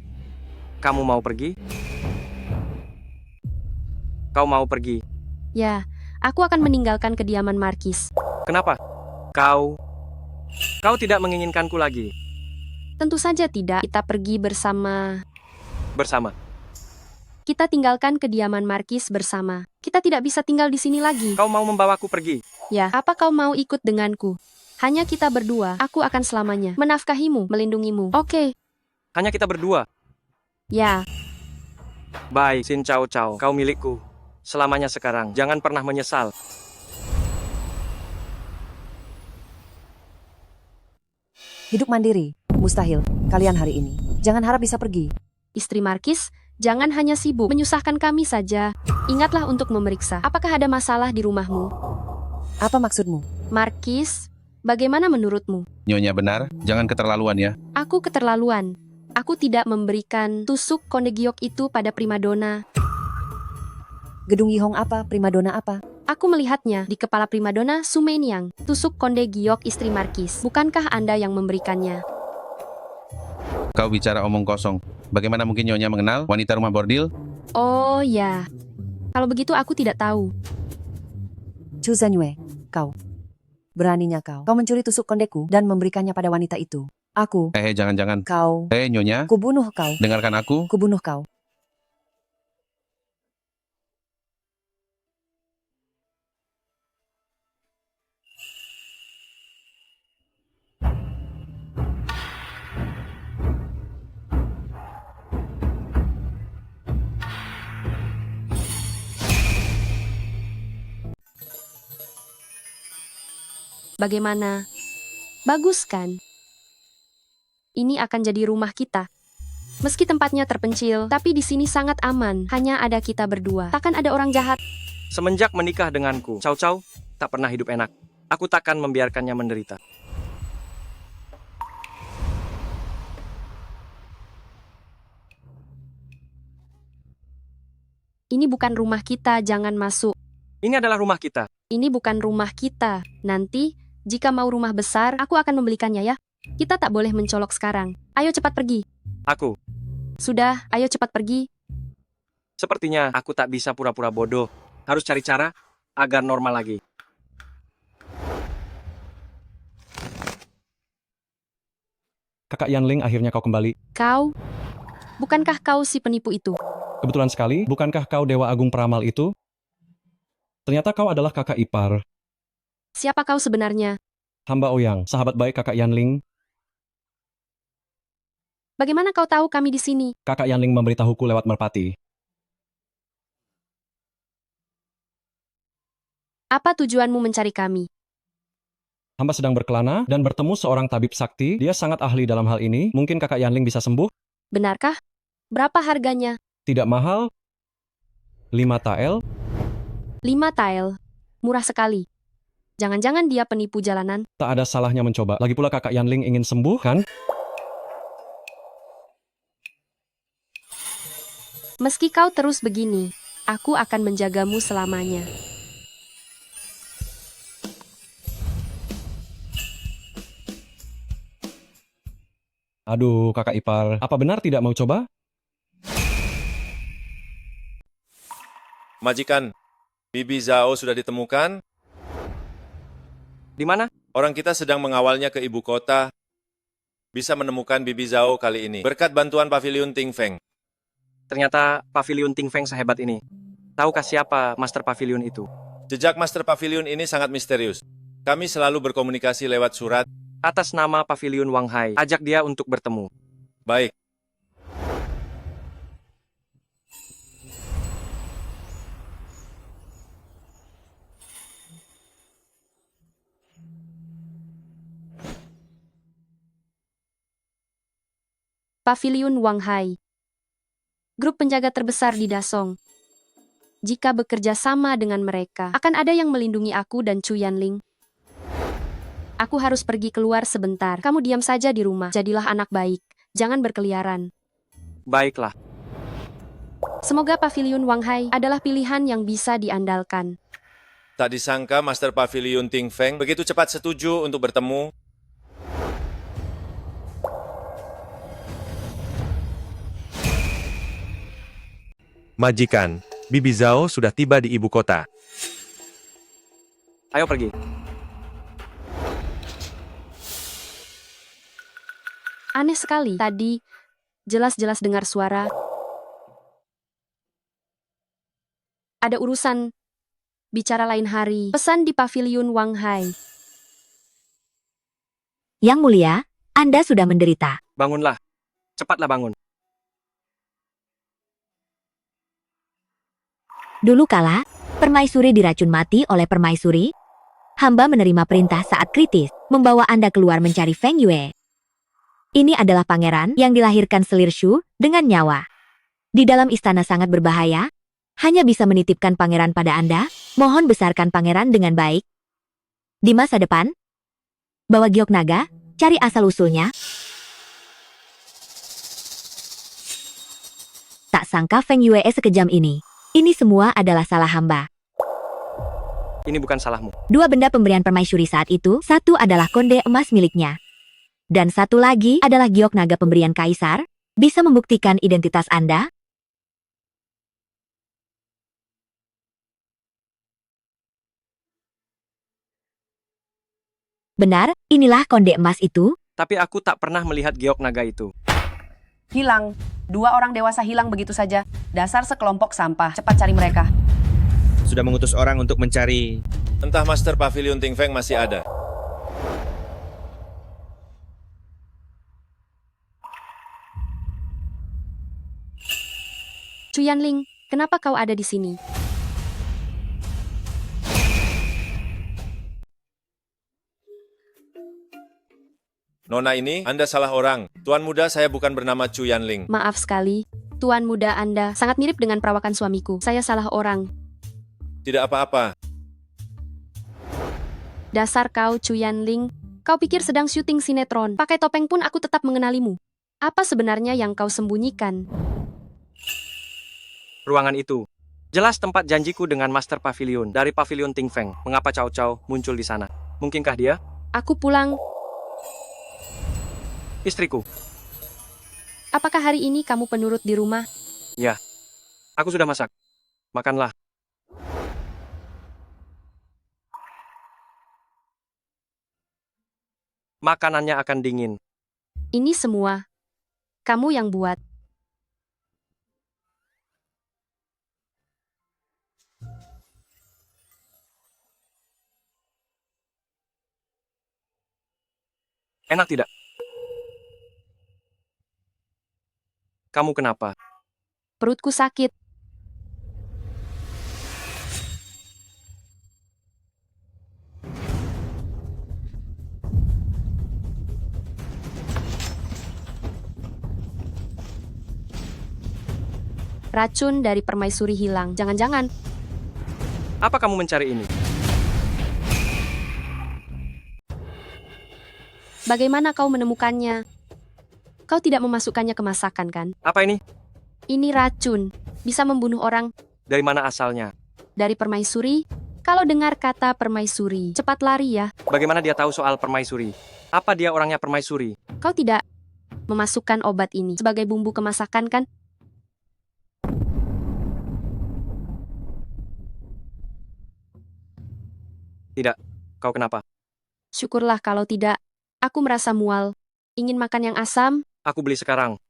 kamu mau pergi? Kau mau pergi? Ya, aku akan meninggalkan kediaman Markis. Kenapa? Kau tidak menginginkanku lagi. Tentu saja tidak. Kita pergi bersama. Kita tinggalkan kediaman Markis bersama. Kita tidak bisa tinggal di sini lagi. Kau mau membawaku pergi? Ya, apa kau mau ikut denganku? Hanya kita berdua, aku akan selamanya menafkahimu, melindungimu. Oke. Hanya kita berdua? Ya. Baik, Sin Chow Chow, kau milikku. Selamanya sekarang, jangan pernah menyesal. Hidup mandiri, mustahil. Kalian hari ini, jangan harap bisa pergi. Istri Markis, jangan hanya sibuk menyusahkan kami saja. Ingatlah untuk memeriksa, apakah ada masalah di rumahmu? Apa maksudmu? Markis, bagaimana menurutmu? Nyonya benar, jangan keterlaluan ya. Aku keterlaluan. Aku tidak memberikan tusuk konde giok itu pada primadona. Gedung Yihong apa? Primadona apa? Aku melihatnya di kepala primadona Sumeniang, tusuk konde giok istri Markis. Bukankah Anda yang memberikannya? Kau bicara omong kosong. Bagaimana mungkin Nyonya mengenal wanita rumah bordil? Oh ya. Kalau begitu aku tidak tahu. Chu Zanyue, kau. Beraninya kau mencuri tusuk kondeku dan memberikannya pada wanita itu. Aku. Jangan-jangan. Kau. Nyonya. Kubunuh kau. Dengarkan aku. Kubunuh kau. Bagaimana? Bagus kan? Ini akan jadi rumah kita. Meski tempatnya terpencil, tapi di sini sangat aman. Hanya ada kita berdua. Takkan ada orang jahat. Semenjak menikah denganku, Chow Chow tak pernah hidup enak. Aku takkan membiarkannya menderita. Ini bukan rumah kita, jangan masuk. Ini adalah rumah kita. Ini bukan rumah kita. Nanti, jika mau rumah besar, aku akan membelikannya ya. Kita tak boleh mencolok sekarang. Ayo cepat pergi. Aku. Sudah, ayo cepat pergi. Sepertinya aku tak bisa pura-pura bodoh. Harus cari cara agar normal lagi. Kakak Yanling, akhirnya kau kembali. Kau? Bukankah kau si penipu itu? Kebetulan sekali, bukankah kau Dewa Agung Peramal itu? Ternyata kau adalah kakak ipar. Siapa kau sebenarnya? Hamba Ouyang, sahabat baik kakak Yanling. Bagaimana kau tahu kami di sini? Kakak Yanling memberitahuku lewat merpati. Apa tujuanmu mencari kami? Hamba sedang berkelana dan bertemu seorang tabib sakti. Dia sangat ahli dalam hal ini. Mungkin kakak Yanling bisa sembuh? Benarkah? Berapa harganya? Tidak mahal. 5 tael. 5 tael. Murah sekali. Jangan-jangan dia penipu jalanan. Tak ada salahnya mencoba. Lagi pula kakak Yanling ingin sembuh, kan? Meski kau terus begini, aku akan menjagamu selamanya. Aduh, kakak ipar. Apa benar tidak mau coba? Majikan, Bibi Zhao sudah ditemukan. Di mana? Orang kita sedang mengawalnya ke ibu kota. Bisa menemukan Bibi Zhao kali ini. Berkat bantuan Paviliun Ting Feng. Ternyata Paviliun Ting Feng sehebat ini. Tahukah siapa Master Paviliun itu? Jejak Master Paviliun ini sangat misterius. Kami selalu berkomunikasi lewat surat. Atas nama Paviliun Wang Hai, ajak dia untuk bertemu. Baik. Paviliun Wang Hai. Grup penjaga terbesar di Dasong. Jika bekerja sama dengan mereka, akan ada yang melindungi aku dan Chu Yanling. Aku harus pergi keluar sebentar. Kamu diam saja di rumah. Jadilah anak baik. Jangan berkeliaran. Baiklah. Semoga Paviliun Wang Hai adalah pilihan yang bisa diandalkan. Tak disangka Master Paviliun Ting Feng begitu cepat setuju untuk bertemu. Majikan, Bibi Zhao sudah tiba di ibu kota. Ayo pergi. Aneh sekali. Tadi, jelas-jelas dengar suara. Ada urusan. Bicara lain hari. Pesan di Paviliun Wang Hai. Yang mulia, Anda sudah menderita. Bangunlah. Cepatlah bangun. Dulu kala, permaisuri diracun mati oleh permaisuri. Hamba menerima perintah saat kritis, membawa Anda keluar mencari Feng Yue. Ini adalah pangeran yang dilahirkan selir Shu dengan nyawa. Di dalam istana sangat berbahaya. Hanya bisa menitipkan pangeran pada Anda. Mohon besarkan pangeran dengan baik. Di masa depan, bawa giok naga, cari asal-usulnya. Tak sangka Feng Yue sekejam ini. Ini semua adalah salah hamba. Ini bukan salahmu. 2 benda pemberian permaisuri saat itu, satu adalah konde emas miliknya. Dan satu lagi adalah giok naga pemberian kaisar. Bisa membuktikan identitas Anda? Benar, inilah konde emas itu. Tapi aku tak pernah melihat giok naga itu. Hilang. 2 orang dewasa hilang begitu saja. Dasar sekelompok sampah. Cepat cari mereka. Sudah mengutus orang untuk mencari. Entah Master Pavilion Ting Feng masih ada. Chu Yanling, kenapa kau ada di sini? Nona ini, Anda salah orang. Tuan muda, saya bukan bernama Chu Yanling. Maaf sekali, tuan muda Anda sangat mirip dengan perawakan suamiku. Saya salah orang. Tidak apa-apa. Dasar kau Chu Yanling, kau pikir sedang syuting sinetron. Pakai topeng pun aku tetap mengenalimu. Apa sebenarnya yang kau sembunyikan? Ruangan itu. Jelas tempat janjiku dengan Master Pavilion dari Pavilion Ting Feng. Mengapa Cao Cao muncul di sana? Mungkinkah dia? Aku pulang. Istriku. Apakah hari ini kamu penurut di rumah? Ya. Aku sudah masak. Makanlah. Makanannya akan dingin. Ini semua kamu yang buat. Enak tidak? Kamu kenapa? Perutku sakit. Racun dari permaisuri hilang. Jangan-jangan. Apa kamu mencari ini? Bagaimana kau menemukannya? Kau tidak memasukkannya ke masakan, kan? Apa ini? Ini racun. Bisa membunuh orang. Dari mana asalnya? Dari permaisuri? Kalau dengar kata permaisuri, cepat lari ya. Bagaimana dia tahu soal permaisuri? Apa dia orangnya permaisuri? Kau tidak memasukkan obat ini sebagai bumbu kemasakan, kan? Tidak. Kau kenapa? Syukurlah kalau tidak. Aku merasa mual. Ingin makan yang asam? Aku beli sekarang.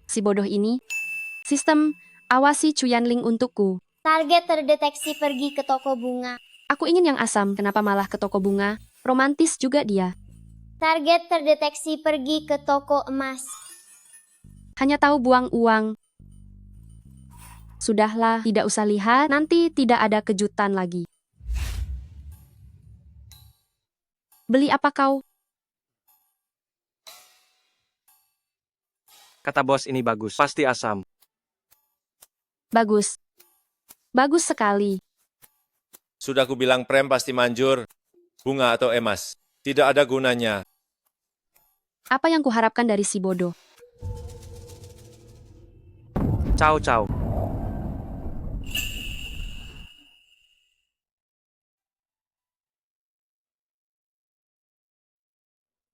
Si bodoh ini. Sistem, awasi Chu Yanling untukku. Target terdeteksi pergi ke toko bunga. Aku ingin yang asam, kenapa malah ke toko bunga? Romantis juga dia. Target terdeteksi pergi ke toko emas. Hanya tahu buang uang. Sudahlah, tidak usah lihat, nanti tidak ada kejutan lagi. Beli apa kau? Kata bos ini bagus. Pasti asam. Bagus. Bagus sekali. Sudah kubilang prem pasti manjur. Bunga atau emas. Tidak ada gunanya. Apa yang kuharapkan dari si bodoh? Cao Cao.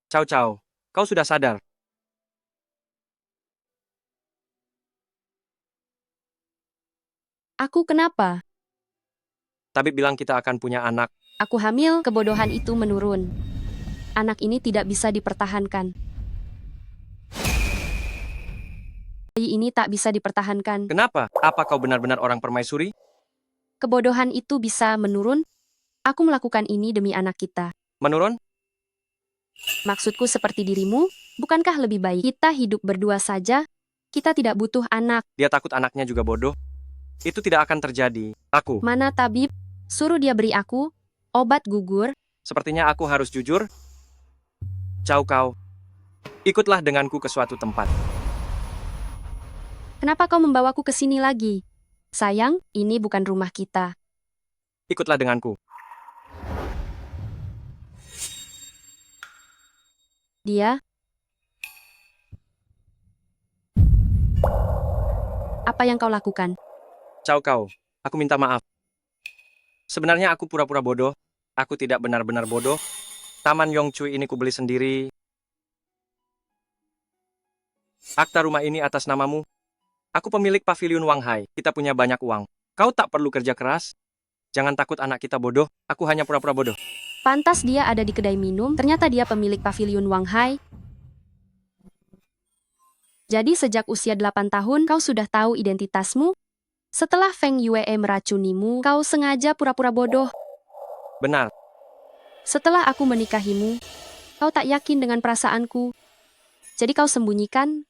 Cao Cao, kau sudah sadar? Aku kenapa? Tabib bilang kita akan punya anak. Aku hamil, kebodohan itu menurun. Anak ini tidak bisa dipertahankan. Bayi ini tak bisa dipertahankan. Kenapa? Apa kau benar-benar orang permaisuri? Kebodohan itu bisa menurun? Aku melakukan ini demi anak kita. Menurun? Maksudku seperti dirimu, bukankah lebih baik kita hidup berdua saja? Kita tidak butuh anak. Dia takut anaknya juga bodoh. Itu tidak akan terjadi. Aku. Mana tabib? Suruh dia beri aku obat gugur. Sepertinya aku harus jujur. Cao kau. Ikutlah denganku ke suatu tempat. Kenapa kau membawaku ke sini lagi? Sayang, ini bukan rumah kita. Ikutlah denganku. Dia? Apa yang kau lakukan? Cao kau. Aku minta maaf. Sebenarnya aku pura-pura bodoh. Aku tidak benar-benar bodoh. Taman Yongchui ini kubeli sendiri. Akta rumah ini atas namamu. Aku pemilik Pavilion Wanghai. Kita punya banyak uang. Kau tak perlu kerja keras. Jangan takut anak kita bodoh. Aku hanya pura-pura bodoh. Pantas dia ada di kedai minum, ternyata dia pemilik pavilion Wang Hai. Jadi sejak usia 8 tahun kau sudah tahu identitasmu? Setelah Feng Yue meracunimu, kau sengaja pura-pura bodoh. Benar. Setelah aku menikahimu, kau tak yakin dengan perasaanku. Jadi kau sembunyikan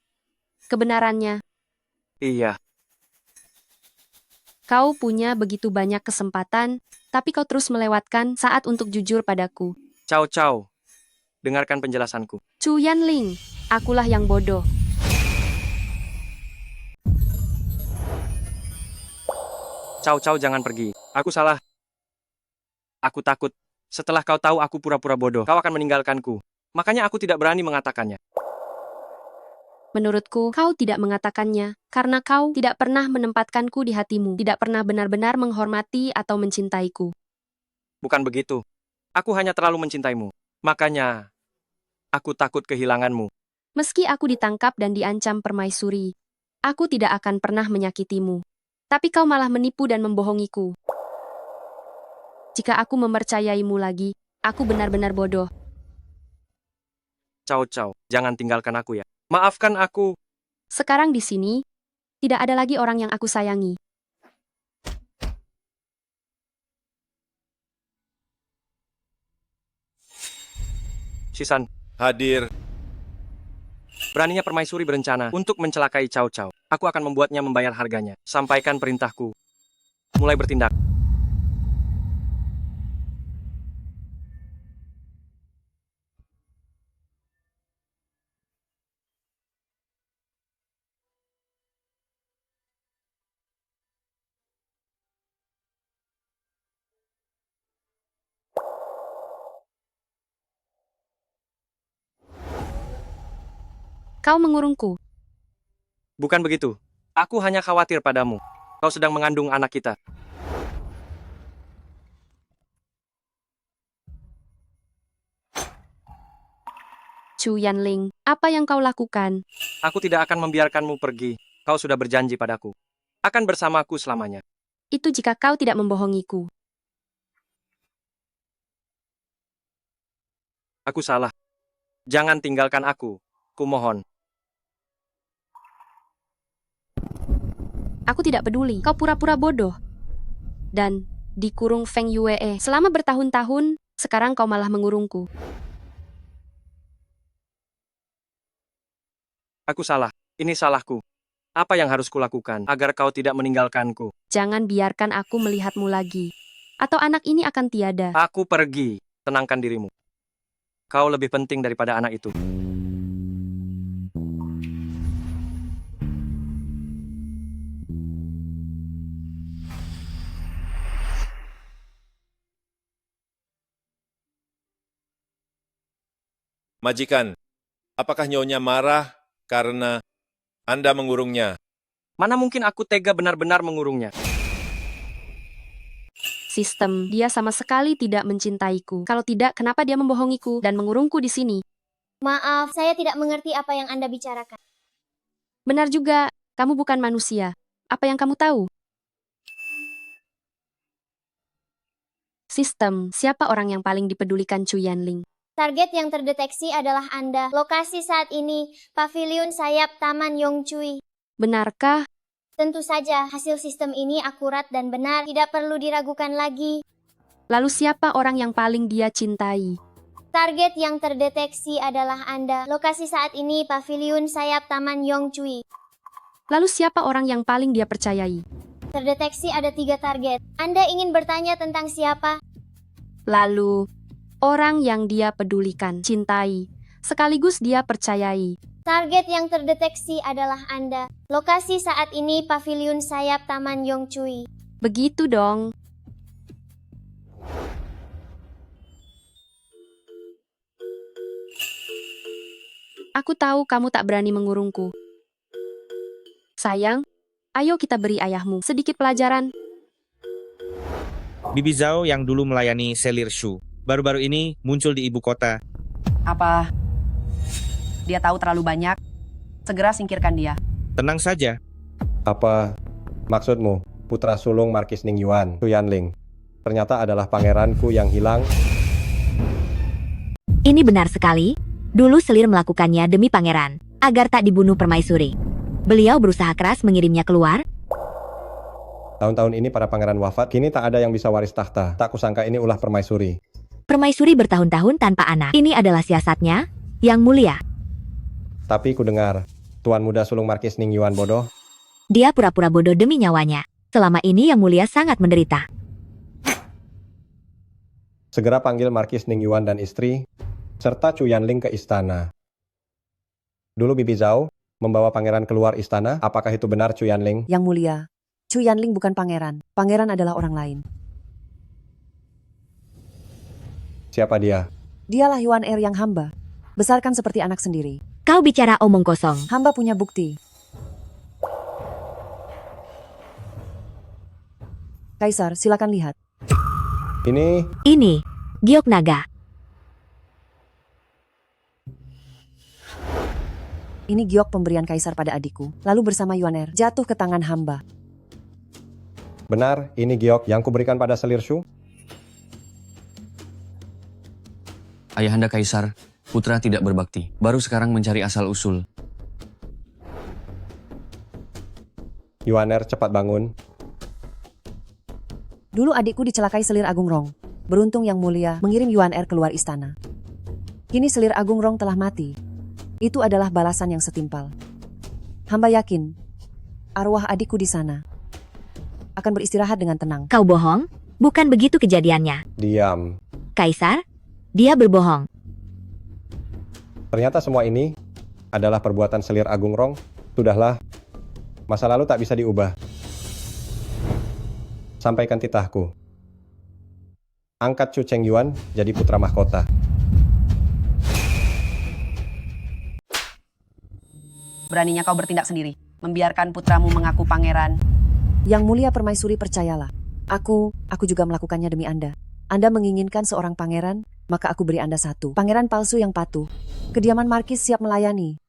kebenarannya. Iya. Kau punya begitu banyak kesempatan, tapi kau terus melewatkan saat untuk jujur padaku. Cao. Dengarkan penjelasanku. Chu Yanling, akulah yang bodoh. Cao, jangan pergi. Aku salah. Aku takut. Setelah kau tahu aku pura-pura bodoh, kau akan meninggalkanku. Makanya aku tidak berani mengatakannya. Menurutku, kau tidak mengatakannya, karena kau tidak pernah menempatkanku di hatimu, tidak pernah benar-benar menghormati atau mencintaiku. Bukan begitu. Aku hanya terlalu mencintaimu. Makanya, aku takut kehilanganmu. Meski aku ditangkap dan diancam permaisuri, aku tidak akan pernah menyakitimu. Tapi kau malah menipu dan membohongiku. Jika aku mempercayaimu lagi, aku benar-benar bodoh. Cao, jangan tinggalkan aku ya. Maafkan aku. Sekarang di sini, tidak ada lagi orang yang aku sayangi. Shisan. Hadir. Beraninya permaisuri berencana untuk mencelakai Cao. Aku akan membuatnya membayar harganya. Sampaikan perintahku. Mulai bertindak. Kau mengurungku. Bukan begitu. Aku hanya khawatir padamu. Kau sedang mengandung anak kita. Chu Yanling, apa yang kau lakukan? Aku tidak akan membiarkanmu pergi. Kau sudah berjanji padaku. Akan bersamaku selamanya. Itu jika kau tidak membohongiku. Aku salah. Jangan tinggalkan aku. Kumohon. Aku tidak peduli, kau pura-pura bodoh. Dan dikurung Feng Yue selama bertahun-tahun, sekarang kau malah mengurungku. Aku salah. Ini salahku. Apa yang harus kulakukan agar kau tidak meninggalkanku? Jangan biarkan aku melihatmu lagi. Atau anak ini akan tiada. Aku pergi. Tenangkan dirimu. Kau lebih penting daripada anak itu. Majikan, apakah Nyonya marah karena Anda mengurungnya? Mana mungkin aku tega benar-benar mengurungnya? Sistem, dia sama sekali tidak mencintaiku. Kalau tidak, kenapa dia membohongiku dan mengurungku di sini? Maaf, saya tidak mengerti apa yang Anda bicarakan. Benar juga, kamu bukan manusia. Apa yang kamu tahu? Sistem, siapa orang yang paling dipedulikan Chu Yanling? Target yang terdeteksi adalah Anda. Lokasi saat ini, Pavilion Sayap Taman Yongcui. Benarkah? Tentu saja, hasil sistem ini akurat dan benar, tidak perlu diragukan lagi. Lalu siapa orang yang paling dia cintai? Target yang terdeteksi adalah Anda. Lokasi saat ini, Pavilion Sayap Taman Yongcui. Lalu siapa orang yang paling dia percayai? Terdeteksi ada 3 target. Anda ingin bertanya tentang siapa? Lalu, orang yang dia pedulikan, cintai, sekaligus dia percayai. Target yang terdeteksi adalah Anda. Lokasi saat ini Pavilion Sayap Taman Yongcui. Begitu dong. Aku tahu kamu tak berani mengurungku. Sayang, ayo kita beri ayahmu sedikit pelajaran. Bibi Zhao yang dulu melayani selir Shu, baru-baru ini muncul di ibu kota. Apa? Dia tahu terlalu banyak. Segera singkirkan dia. Tenang saja. Apa maksudmu? Putra sulung Markis Ningyuan, Chu Yanling, ternyata adalah pangeranku yang hilang. Ini benar sekali. Dulu Selir melakukannya demi pangeran, agar tak dibunuh permaisuri. Beliau berusaha keras mengirimnya keluar. Tahun-tahun ini para pangeran wafat, kini tak ada yang bisa waris tahta. Tak kusangka ini ulah permaisuri. Permaisuri bertahun-tahun tanpa anak. Ini adalah siasatnya, Yang Mulia. Tapi ku dengar, Tuan Muda sulung Markis Ningyuan bodoh. Dia pura-pura bodoh demi nyawanya. Selama ini Yang Mulia sangat menderita. Segera panggil Markis Ningyuan dan istri, serta Chu Yanling ke istana. Dulu Bibi Zhao membawa pangeran keluar istana. Apakah itu benar, Chu Yanling? Yang Mulia, Chu Yanling bukan pangeran. Pangeran adalah orang lain. Siapa dia? Dialah Yuan Er yang hamba besarkan seperti anak sendiri. Kau bicara omong kosong. Hamba punya bukti. Kaisar, silakan lihat. Ini, Giok Naga. Ini giok pemberian Kaisar pada adikku. Lalu bersama Yuan Er jatuh ke tangan hamba. Benar, ini giok yang kuberikan pada Selir Shu. Ayahanda Kaisar, putra tidak berbakti. Baru sekarang mencari asal-usul. Yuan Er, cepat bangun. Dulu adikku dicelakai Selir Agung Rong. Beruntung Yang Mulia mengirim Yuan Er keluar istana. Kini Selir Agung Rong telah mati. Itu adalah balasan yang setimpal. Hamba yakin arwah adikku di sana akan beristirahat dengan tenang. Kau bohong? Bukan begitu kejadiannya. Diam. Kaisar, dia berbohong. Ternyata semua ini adalah perbuatan Selir Agung Rong. Sudahlah, masa lalu tak bisa diubah. Sampaikan titahku. Angkat Chu Chengyuan jadi putra mahkota. Beraninya kau bertindak sendiri, membiarkan putramu mengaku pangeran. Yang Mulia Permaisuri, percayalah. Aku juga melakukannya demi Anda. Anda menginginkan seorang pangeran, maka aku beri Anda satu. Pangeran palsu yang patuh. Kediaman Markis siap melayani.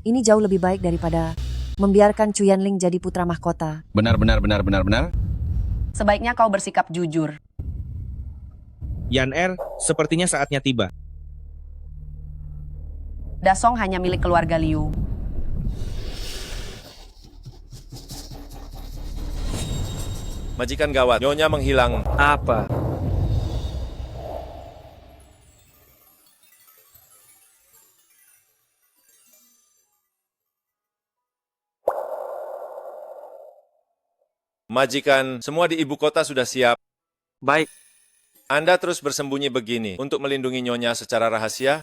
Ini jauh lebih baik daripada membiarkan Chu Yanling jadi putra mahkota. Benar. Sebaiknya kau bersikap jujur. Yan Er, sepertinya saatnya tiba. Dasong hanya milik keluarga Liu. Majikan gawat, nyonya menghilang. Apa? Majikan, semua di ibu kota sudah siap. Baik. Anda terus bersembunyi begini untuk melindungi nyonya secara rahasia?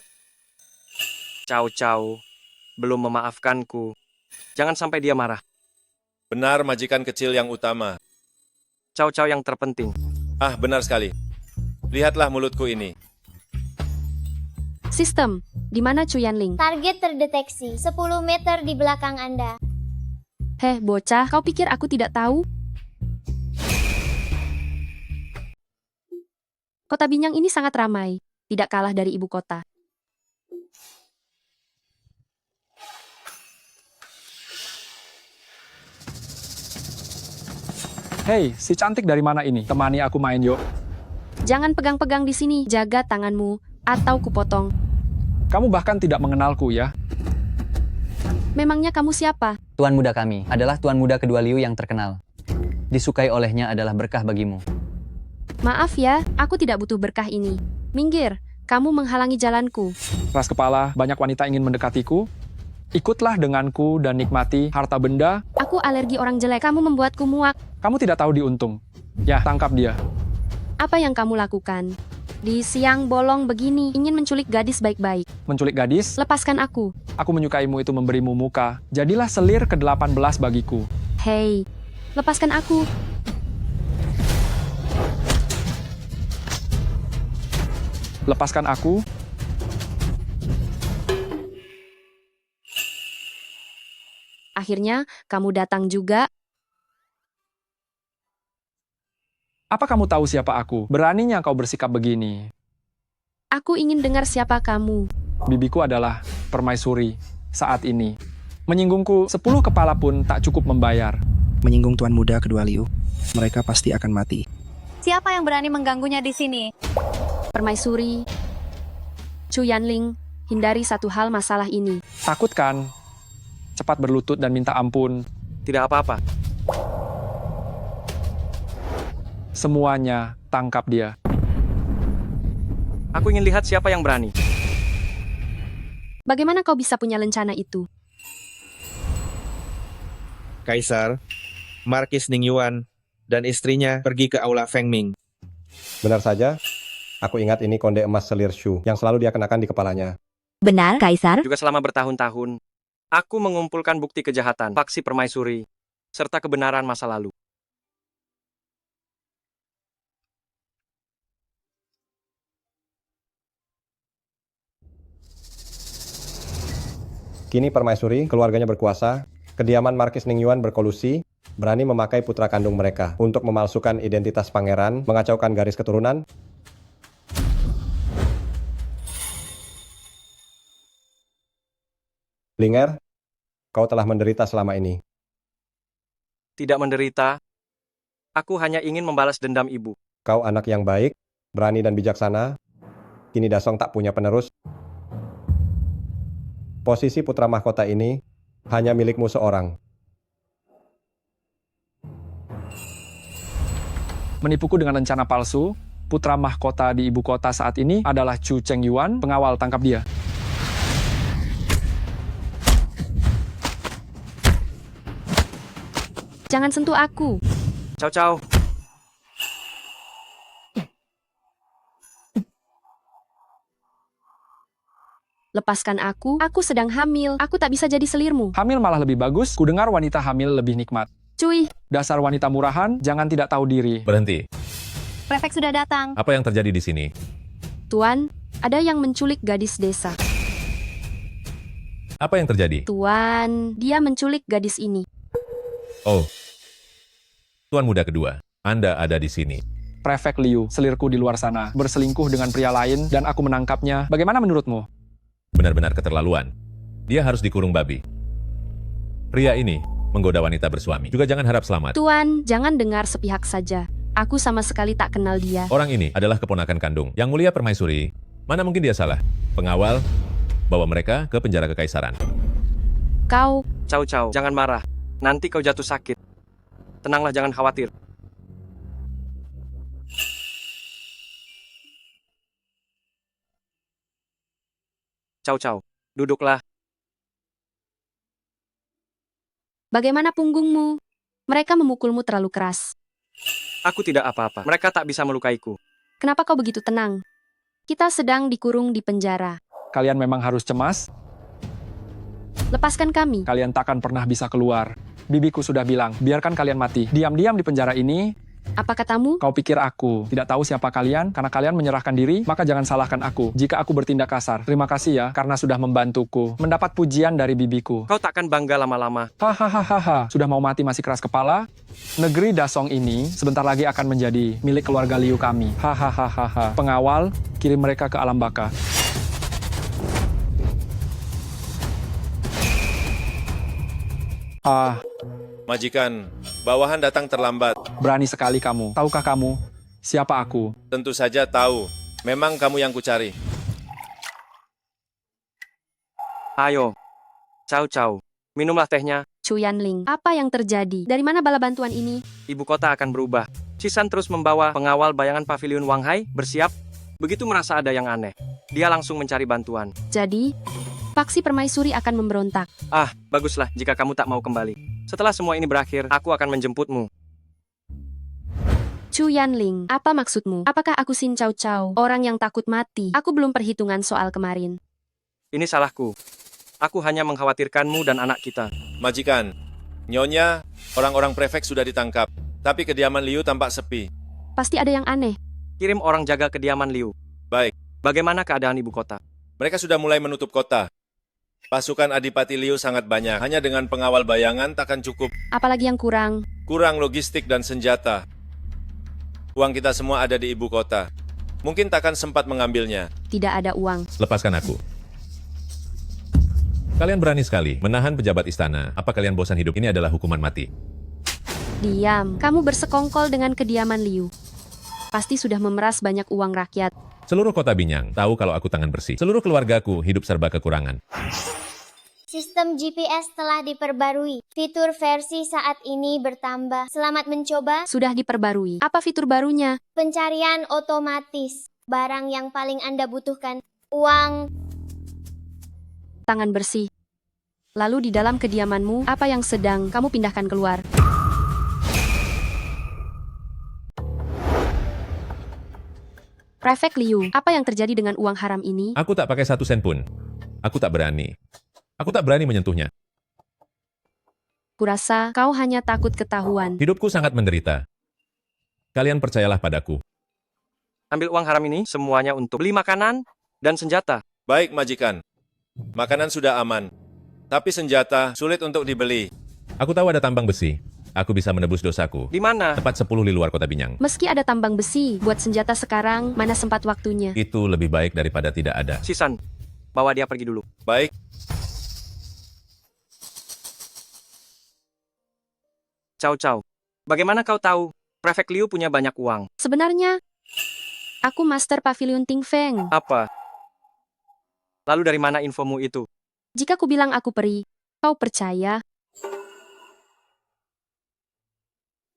Cao, belum memaafkanku. Jangan sampai dia marah. Benar, majikan kecil yang utama. Cao yang terpenting. Ah, benar sekali. Lihatlah mulutku ini. Sistem, di mana Chu Yanling? Target terdeteksi 10 meter di belakang Anda. Heh, bocah, kau pikir aku tidak tahu? Kota Binyang ini sangat ramai, tidak kalah dari ibu kota. Hei, si cantik dari mana ini? Temani aku main yuk. Jangan pegang-pegang di sini, jaga tanganmu, atau kupotong. Kamu bahkan tidak mengenalku ya? Memangnya kamu siapa? Tuan muda kami adalah Tuan muda kedua Liu yang terkenal. Disukai olehnya adalah berkah bagimu. Maaf ya, aku tidak butuh berkah ini. Minggir, kamu menghalangi jalanku. Keras kepala, banyak wanita ingin mendekatiku. Ikutlah denganku dan nikmati harta benda. Aku alergi orang jelek, kamu membuatku muak. Kamu tidak tahu diuntung. Ya, tangkap dia. Apa yang kamu lakukan? Di siang bolong begini, ingin menculik gadis baik-baik. Menculik gadis? Lepaskan aku. Aku menyukaimu itu memberimu muka. Jadilah selir ke-18 bagiku. Hei, lepaskan aku. Lepaskan aku. Akhirnya, kamu datang juga. Apa kamu tahu siapa aku? Beraninya kau bersikap begini. Aku ingin dengar siapa kamu. Bibiku adalah permaisuri saat ini. Menyinggungku 10 kepala pun tak cukup membayar. Menyinggung Tuan Muda kedua Liu, mereka pasti akan mati. Siapa yang berani mengganggunya di sini? Permaisuri. Chu Yanling, hindari satu hal masalah ini. Takut kan? Cepat berlutut dan minta ampun. Tidak apa-apa. Semuanya, tangkap dia. Aku ingin lihat siapa yang berani. Bagaimana kau bisa punya rencana itu? Kaisar, Markis Ningyuan, dan istrinya pergi ke aula Feng Ming. Benar saja, aku ingat ini konde emas selir Shu yang selalu dia kenakan di kepalanya. Benar, Kaisar? Juga selama bertahun-tahun, aku mengumpulkan bukti kejahatan, faksi permaisuri, serta kebenaran masa lalu. Kini permaisuri, keluarganya berkuasa, kediaman Markis Ningyuan berkolusi, berani memakai putra kandung mereka untuk memalsukan identitas pangeran, mengacaukan garis keturunan. Linger, kau telah menderita selama ini. Tidak menderita. Aku hanya ingin membalas dendam ibu. Kau anak yang baik, berani dan bijaksana. Kini Dasong tak punya penerus. Posisi putra mahkota ini hanya milikmu seorang. Menipuku dengan rencana palsu, putra mahkota di ibu kota saat ini adalah Chu Chengyuan, pengawal tangkap dia. Jangan sentuh aku. Cao. Lepaskan aku sedang hamil. Aku tak bisa jadi selirmu. Hamil malah lebih bagus, kudengar wanita hamil lebih nikmat. Cuy. Dasar wanita murahan, jangan tidak tahu diri. Berhenti. Prefek sudah datang. Apa yang terjadi di sini? Tuan, ada yang menculik gadis desa. Apa yang terjadi? Tuan, dia menculik gadis ini. Oh. Tuan muda kedua, Anda ada di sini. Prefek Liu, selirku di luar sana, berselingkuh dengan pria lain dan aku menangkapnya. Bagaimana menurutmu? Benar-benar keterlaluan. Dia harus dikurung babi. Pria ini menggoda wanita bersuami. Juga jangan harap selamat. Tuan, jangan dengar sepihak saja. Aku sama sekali tak kenal dia. Orang ini adalah keponakan kandung. Yang mulia permaisuri, mana mungkin dia salah? Pengawal, bawa mereka ke penjara kekaisaran. Kau... Cao, jangan marah. Nanti kau jatuh sakit. Tenanglah, jangan khawatir. Cao, duduklah. Bagaimana punggungmu? Mereka memukulmu terlalu keras. Aku tidak apa-apa. Mereka tak bisa melukaiku. Kenapa kau begitu tenang? Kita sedang dikurung di penjara. Kalian memang harus cemas? Lepaskan kami. Kalian takkan pernah bisa keluar. Bibiku sudah bilang, biarkan kalian mati. Diam-diam di penjara ini. Apa katamu? Kau pikir aku tidak tahu siapa kalian? Karena kalian menyerahkan diri, maka jangan salahkan aku jika aku bertindak kasar. Terima kasih ya, karena sudah membantuku. Mendapat pujian dari bibiku. Kau takkan bangga lama-lama. Hahaha, sudah mau mati masih keras kepala? Negeri Dasong ini sebentar lagi akan menjadi milik keluarga Liu kami. Hahaha. Pengawal, kirim mereka ke alam baka. Majikan, bawahan datang terlambat. Berani sekali kamu. Tahukah kamu siapa aku? Tentu saja tahu. Memang kamu yang kucari. Ayo. Cao. Minumlah tehnya. Chu Yanling, apa yang terjadi? Dari mana bala bantuan ini? Ibu kota akan berubah. Cisan terus membawa pengawal bayangan pavilion Wang Hai bersiap. Begitu merasa ada yang aneh, dia langsung mencari bantuan. Jadi, faksi permaisuri akan memberontak. Baguslah jika kamu tak mau kembali. Setelah semua ini berakhir, aku akan menjemputmu. Chu Yanling, apa maksudmu? Apakah aku Sin Cao, orang yang takut mati? Aku belum perhitungan soal kemarin. Ini salahku. Aku hanya mengkhawatirkanmu dan anak kita. Majikan, Nyonya, orang-orang prefek sudah ditangkap. Tapi kediaman Liu tampak sepi. Pasti ada yang aneh. Kirim orang jaga kediaman Liu. Baik. Bagaimana keadaan ibu kota? Mereka sudah mulai menutup kota. Pasukan Adipati Liu sangat banyak. Hanya dengan pengawal bayangan takkan cukup. Apalagi yang kurang? Kurang logistik dan senjata. Uang kita semua ada di ibu kota. Mungkin takkan sempat mengambilnya. Tidak ada uang. Lepaskan aku. Kalian berani sekali menahan pejabat istana. Apa kalian bosan hidup? Ini adalah hukuman mati. Diam. Kamu bersekongkol dengan kediaman Liu. pasti sudah memeras banyak uang rakyat. Seluruh kota Binyang tahu kalau aku tangan bersih. Seluruh keluargaku hidup serba kekurangan. Sistem GPS telah diperbarui. Fitur versi saat ini bertambah. Selamat mencoba. Sudah diperbarui. Apa fitur barunya? Pencarian otomatis. Barang yang paling Anda butuhkan. Uang. Tangan bersih. Lalu di dalam kediamanmu, apa yang sedang kamu pindahkan keluar? Prefek Liu, apa yang terjadi dengan uang haram ini? Aku tak pakai 1 sen pun. Aku tak berani. Aku tak berani menyentuhnya. Kurasa kau hanya takut ketahuan. Hidupku sangat menderita. Kalian percayalah padaku. Ambil uang haram ini semuanya untuk beli makanan dan senjata. Baik, majikan. Makanan sudah aman. Tapi senjata sulit untuk dibeli. Aku tahu ada tambang besi. Aku bisa menebus dosaku. Di mana? Tepat 10 li luar kota Binyang. Meski ada tambang besi, buat senjata sekarang, mana sempat waktunya. Itu lebih baik daripada tidak ada. Sisan, bawa dia pergi dulu. Baik. Cao. Bagaimana kau tahu Prefek Liu punya banyak uang? Sebenarnya, aku Master Pavilion Ting Feng. Apa? Lalu dari mana infomu itu? Jika ku bilang aku peri, kau percaya?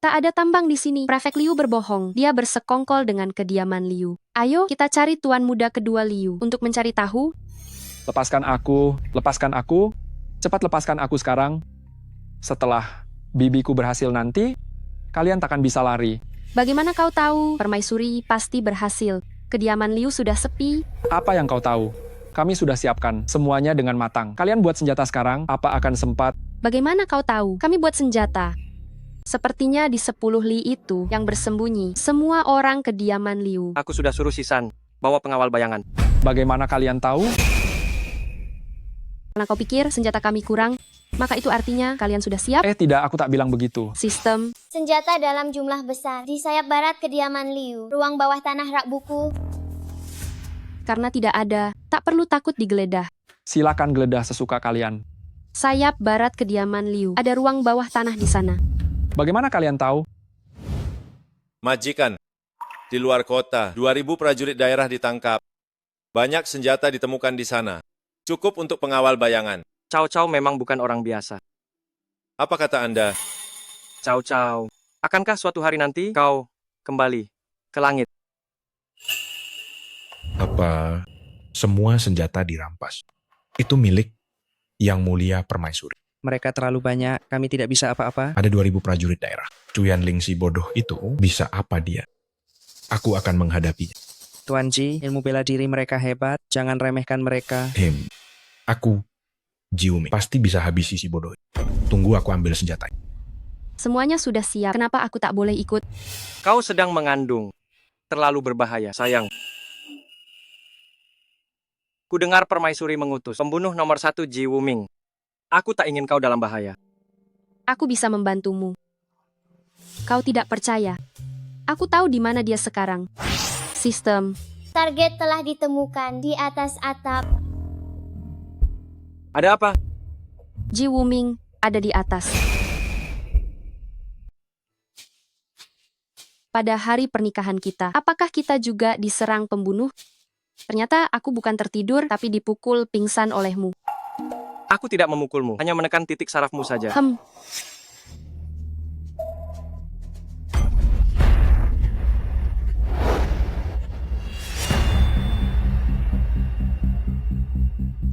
Tak ada tambang di sini. Prefek Liu berbohong. Dia bersekongkol dengan kediaman Liu. Ayo, kita cari tuan muda kedua Liu. Untuk mencari tahu, Lepaskan aku. Cepat lepaskan aku sekarang. Setelah bibiku berhasil nanti, kalian takkan bisa lari. bagaimana kau tahu? Permaisuri pasti berhasil. Kediaman Liu sudah sepi. Apa yang kau tahu? Kami sudah siapkan semuanya dengan matang. Kalian buat senjata sekarang, apa akan sempat? Bagaimana kau tahu? Kami buat senjata. Sepertinya di 10 li itu yang bersembunyi. Semua orang kediaman Liu. Aku sudah suruh Sisan bawa pengawal bayangan. Bagaimana kalian tahu? Karena kau pikir senjata kami kurang, maka itu artinya kalian sudah siap? Tidak, aku tak bilang begitu. Sistem. Senjata dalam jumlah besar. Di sayap barat kediaman Liu. Ruang bawah tanah rak buku. Karena tidak ada, tak perlu takut digeledah. Silakan geledah sesuka kalian. Sayap barat kediaman Liu. Ada ruang bawah tanah di sana. Bagaimana kalian tahu? Majikan, di luar kota, 2.000 prajurit daerah ditangkap. Banyak senjata ditemukan di sana. Cukup untuk pengawal bayangan. Cao memang bukan orang biasa. Apa kata Anda? Cao, akankah suatu hari nanti kau kembali ke langit? Apa semua senjata dirampas? Itu milik Yang Mulia Permaisuri. Mereka terlalu banyak, kami tidak bisa apa-apa. Ada 2.000 prajurit daerah. Cuyanling si bodoh itu bisa apa dia? Aku akan menghadapinya. Tuan Ji, ilmu bela diri mereka hebat, jangan remehkan mereka. Aku, Jiumi, pasti bisa habisi si bodoh. Tunggu aku ambil senjata. Semuanya sudah siap, kenapa aku tak boleh ikut? Kau sedang mengandung. Terlalu berbahaya, sayang. Kudengar Permaisuri mengutus pembunuh nomor 1 Ji Wuming. Aku tak ingin kau dalam bahaya. Aku bisa membantumu. Kau tidak percaya. Aku tahu di mana dia sekarang. Sistem. Target telah ditemukan di atas atap. Ada apa? Ji Wuming ada di atas. Pada hari pernikahan kita, apakah kita juga diserang pembunuh? Ternyata aku bukan tertidur, tapi dipukul pingsan olehmu. Aku tidak memukulmu, hanya menekan titik sarafmu saja.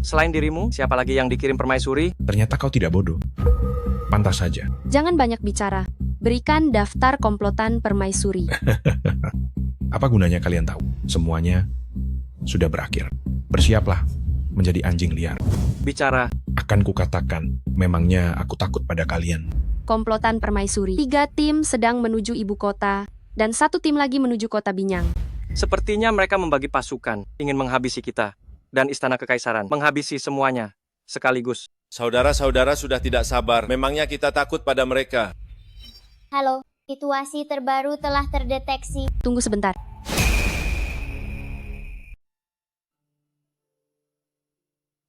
Selain dirimu, siapa lagi yang dikirim Permaisuri? Ternyata kau tidak bodoh. Pantas saja. Jangan banyak bicara. Berikan daftar komplotan Permaisuri. Apa gunanya kalian tahu? Semuanya sudah berakhir. Bersiaplah menjadi anjing liar. Bicara. Akan kukatakan, memangnya aku takut pada kalian. Komplotan Permaisuri. 3 tim sedang menuju ibu kota, dan 1 tim lagi menuju kota Binyang. Sepertinya mereka membagi pasukan, ingin menghabisi kita. Dan Istana Kekaisaran, menghabisi semuanya, sekaligus. Saudara-saudara sudah tidak sabar. Memangnya kita takut pada mereka. Halo, situasi terbaru telah terdeteksi. Tunggu sebentar.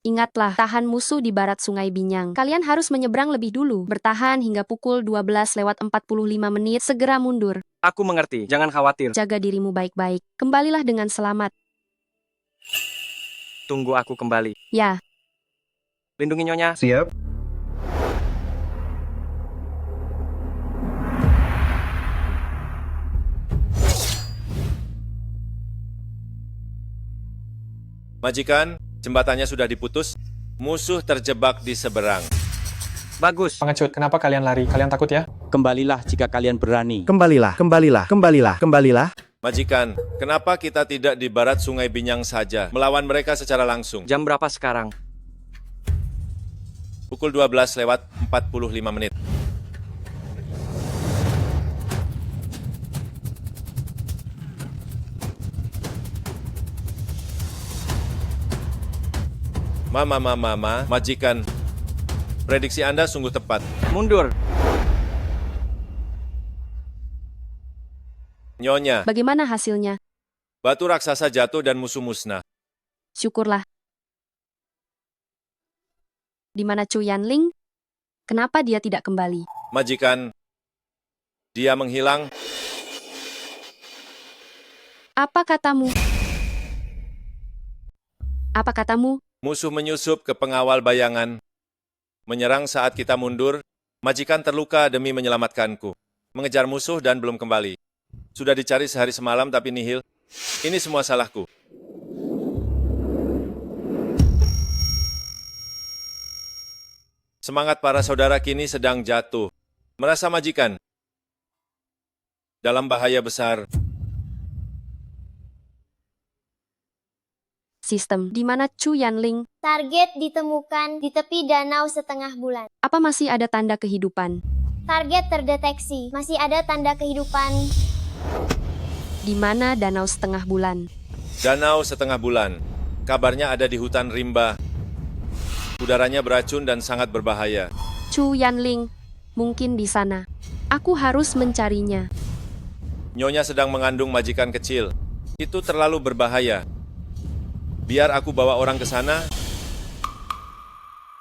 Ingatlah, tahan musuh di barat Sungai Binyang. Kalian harus menyeberang lebih dulu. Bertahan hingga pukul 12:45 menit, segera mundur. Aku mengerti, jangan khawatir. Jaga dirimu baik-baik. Kembalilah dengan selamat. Tunggu aku kembali. Ya. Lindungi Nyonya. Siap. Majikan, jembatannya sudah diputus. Musuh terjebak di seberang. Bagus. Pengecut, kenapa kalian lari? Kalian takut ya? Kembalilah jika kalian berani. Kembalilah, kembalilah, kembalilah, kembalilah. Majikan, kenapa kita tidak di barat Sungai Binyang saja, melawan mereka secara langsung? Jam berapa sekarang? Pukul 12:45 menit. Majikan. Prediksi Anda sungguh tepat. Mundur. Nyonya, Bagaimana hasilnya? batu raksasa jatuh dan musuh musnah. Syukurlah. Di mana Chu Yanling? Kenapa dia tidak kembali? Majikan, dia menghilang. Apa katamu? Apa katamu? Musuh menyusup ke pengawal bayangan. Menyerang saat kita mundur. Majikan terluka demi menyelamatkanku. Mengejar musuh dan belum kembali. Sudah dicari sehari semalam tapi nihil. Ini semua salahku. Semangat para saudara kini sedang jatuh. Merasa majikan dalam bahaya besar. Sistem di mana Chu Yanling? Target ditemukan di tepi danau setengah bulan. Apa masih ada tanda kehidupan? Target terdeteksi. Masih ada tanda kehidupan. Di mana danau setengah bulan? Danau setengah bulan. Kabarnya ada di hutan rimba. Udaranya beracun dan sangat berbahaya. Chu Yanling, mungkin di sana. Aku harus mencarinya. Nyonya sedang mengandung majikan kecil. Itu terlalu berbahaya. Biar aku bawa orang ke sana.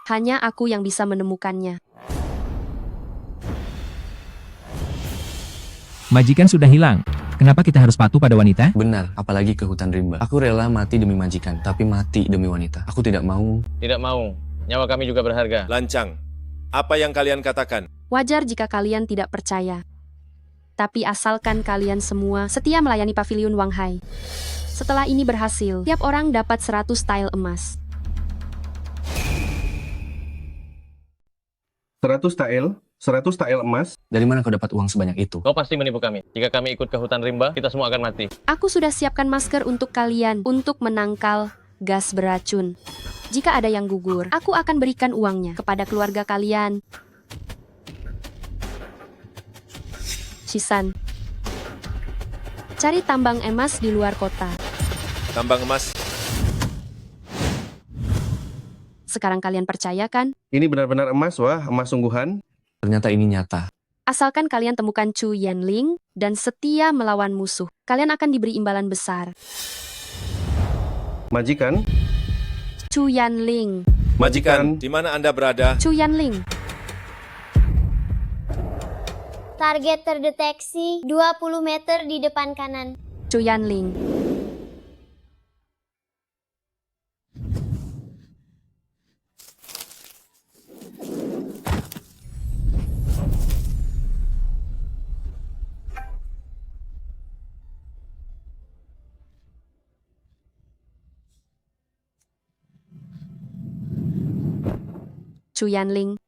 Hanya aku yang bisa menemukannya. Majikan sudah hilang. Kenapa kita harus patuh pada wanita? Benar, apalagi ke hutan rimba. Aku rela mati demi majikan, tapi mati demi wanita. Aku tidak mau. Tidak mau. Nyawa kami juga berharga. Lancang. Apa yang kalian katakan? Wajar jika kalian tidak percaya. Tapi asalkan kalian semua setia melayani Paviliun Wang Hai. Setelah ini berhasil, tiap orang dapat 100 tile emas. 100 tael emas. Dari mana kau dapat uang sebanyak itu? Kau pasti menipu kami. Jika kami ikut ke hutan rimba, kita semua akan mati. Aku sudah siapkan masker untuk kalian untuk menangkal gas beracun. Jika ada yang gugur, aku akan berikan uangnya kepada keluarga kalian. Shisan, cari tambang emas di luar kota. Tambang emas. Sekarang kalian percaya kan? Ini benar-benar emas, wah, emas sungguhan. Ternyata ini nyata. Asalkan kalian temukan Chu Yanling dan setia melawan musuh, kalian akan diberi imbalan besar. Majikan. Chu Yanling. Majikan, di mana Anda berada? Chu Yanling. Target terdeteksi 20 meter di depan kanan. Chu Yanling. Chu Yanling.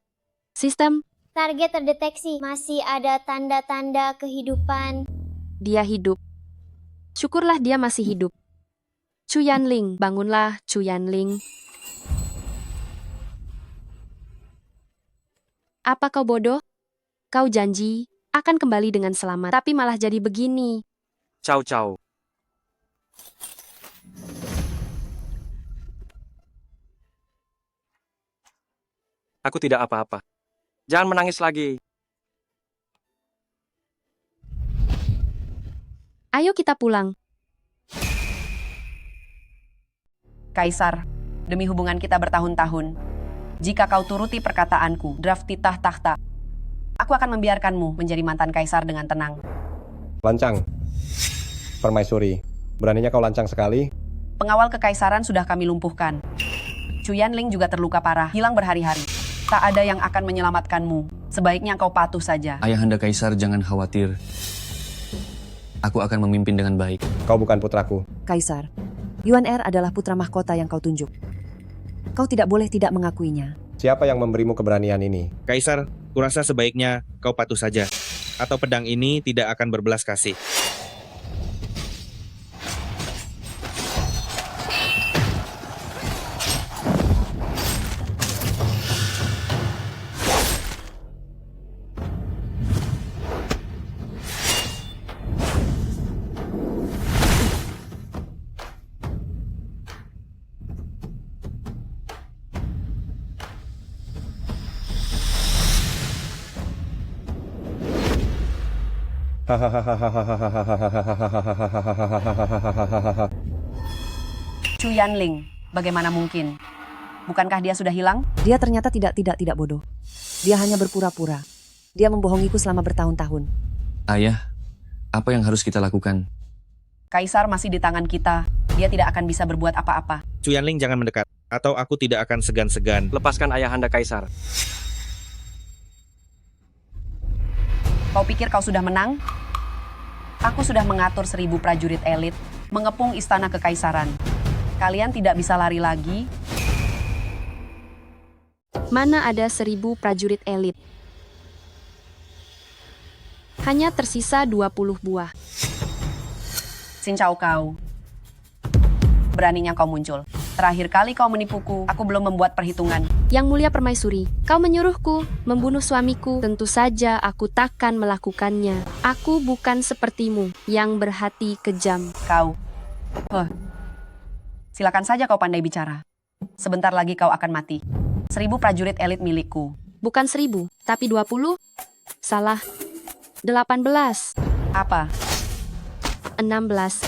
Sistem. Target terdeteksi. Masih ada tanda-tanda kehidupan. Dia hidup. Syukurlah dia masih hidup. Chu Yanling, bangunlah, Chu Yanling. Apa kau bodoh? Kau janji akan kembali dengan selamat, tapi malah jadi begini. Ciao. Aku tidak apa-apa. Jangan menangis lagi. Ayo kita pulang. Kaisar, demi hubungan kita bertahun-tahun. Jika kau turuti perkataanku, draft titah takhta, aku akan membiarkanmu menjadi mantan kaisar dengan tenang. Lancang. Permaisuri, beraninya kau lancang sekali. Pengawal kekaisaran sudah kami lumpuhkan. Chu Yanling juga terluka parah, hilang berhari-hari. Tak ada yang akan menyelamatkanmu. Sebaiknya kau patuh saja. Ayahanda Kaisar, jangan khawatir. Aku akan memimpin dengan baik. Kau bukan putraku. Kaisar, Yuan Er adalah putra mahkota yang kau tunjuk. Kau tidak boleh tidak mengakuinya. Siapa yang memberimu keberanian ini? Kaisar, kurasa sebaiknya kau patuh saja. Atau pedang ini tidak akan berbelas kasih. Chu Yanling, bagaimana mungkin? Bukankah dia sudah hilang? Dia ternyata tidak bodoh. Dia hanya berpura-pura. Dia membohongiku selama bertahun-tahun. Ayah, apa yang harus kita lakukan? Kaisar masih di tangan kita. Dia tidak akan bisa berbuat apa-apa. Chu Yanling jangan mendekat, atau aku tidak akan segan-segan. Lepaskan ayahanda Kaisar. Kau pikir kau sudah menang? Aku sudah mengatur 1000 prajurit elit, mengepung istana kekaisaran. Kalian tidak bisa lari lagi. Mana ada 1000 prajurit elit? Hanya tersisa 20 buah. Xin Cao kau. Beraninya kau muncul. Terakhir kali kau menipuku, aku belum membuat perhitungan. Yang mulia permaisuri, kau menyuruhku membunuh suamiku. Tentu saja aku takkan melakukannya. Aku bukan sepertimu yang berhati kejam. Kau. Silakan saja kau pandai bicara. Sebentar lagi kau akan mati. 1000 prajurit elit milikku. Bukan 1000, tapi 20? Salah. 18. Apa? 16.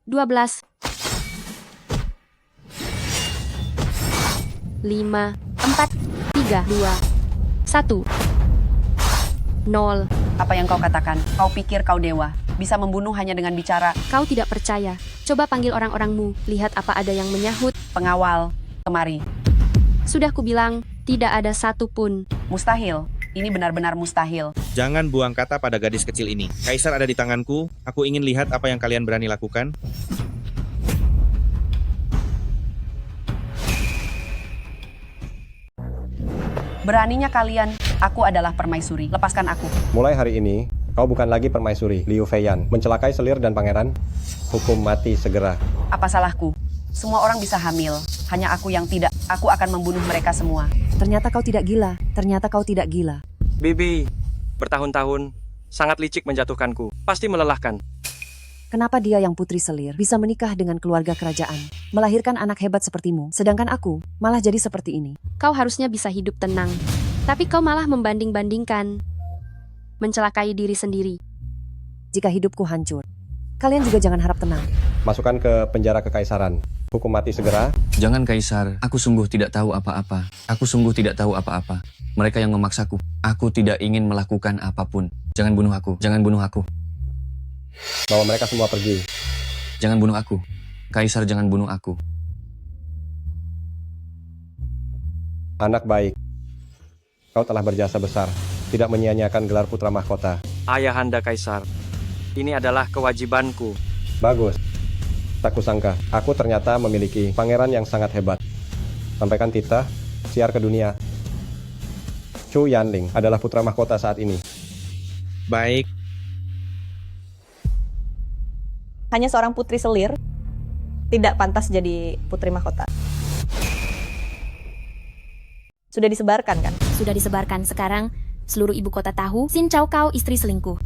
12. 5, 4, 3, 2, 1, 0. Apa yang kau katakan? Kau pikir kau dewa? Bisa membunuh hanya dengan bicara? Kau tidak percaya. Coba panggil orang-orangmu. Lihat apa ada yang menyahut. Pengawal, kemari. Sudah kubilang, tidak ada satupun. Mustahil. Ini benar-benar mustahil. Jangan buang kata pada gadis kecil ini. Kaisar ada di tanganku. Aku ingin lihat apa yang kalian berani lakukan. Beraninya kalian, aku adalah permaisuri. Lepaskan aku. Mulai hari ini, kau bukan lagi permaisuri Liu Feiyan. Mencelakai selir dan pangeran, hukum mati segera. Apa salahku? Semua orang bisa hamil. Hanya aku yang tidak. Aku akan membunuh mereka semua. Ternyata kau tidak gila. Ternyata kau tidak gila. Bibi, bertahun-tahun, sangat licik menjatuhkanku. Pasti melelahkan. Kenapa dia yang putri selir bisa menikah dengan keluarga kerajaan, melahirkan anak hebat sepertimu, sedangkan aku malah jadi seperti ini? Kau harusnya bisa hidup tenang. Tapi kau malah membanding-bandingkan. Mencelakai diri sendiri. Jika hidupku hancur, kalian juga jangan harap tenang. Masukkan ke penjara kekaisaran. Hukum mati segera. Jangan Kaisar, aku sungguh tidak tahu apa-apa. Aku sungguh tidak tahu apa-apa. Mereka yang memaksaku. Aku tidak ingin melakukan apapun. Jangan bunuh aku. Jangan bunuh aku. Bawa mereka semua pergi. Jangan bunuh aku. Kaisar, jangan bunuh aku. Anak baik. Kau telah berjasa besar. Tidak menyia-nyiakan gelar putra mahkota. Ayahanda Kaisar, ini adalah kewajibanku. Bagus. Tak kusangka, aku ternyata memiliki pangeran yang sangat hebat. Sampaikan titah, siar ke dunia. Chu Yanling adalah putra mahkota saat ini. Baik. Hanya seorang putri selir tidak pantas jadi putri mahkota. Sudah disebarkan kan? Sudah disebarkan. Sekarang seluruh ibu kota tahu Xin Cao Cao istri selingkuh.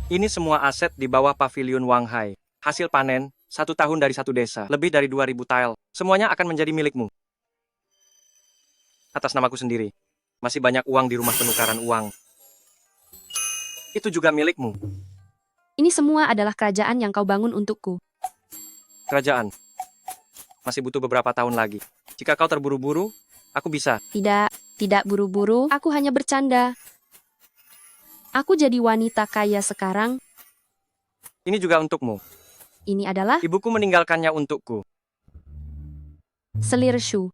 Ini semua aset di bawah pavilion Wang Hai. Hasil panen, 1 tahun dari 1 desa. Lebih dari 2000 tile. Semuanya akan menjadi milikmu. Atas namaku sendiri. Masih banyak uang di rumah penukaran uang. Itu juga milikmu. Ini semua adalah kerajaan yang kau bangun untukku. Kerajaan. Masih butuh beberapa tahun lagi. Jika kau terburu-buru, aku bisa. Tidak buru-buru, aku hanya bercanda. Aku jadi wanita kaya sekarang. Ini juga untukmu. Ini adalah Ibuku meninggalkannya untukku. selir Shu.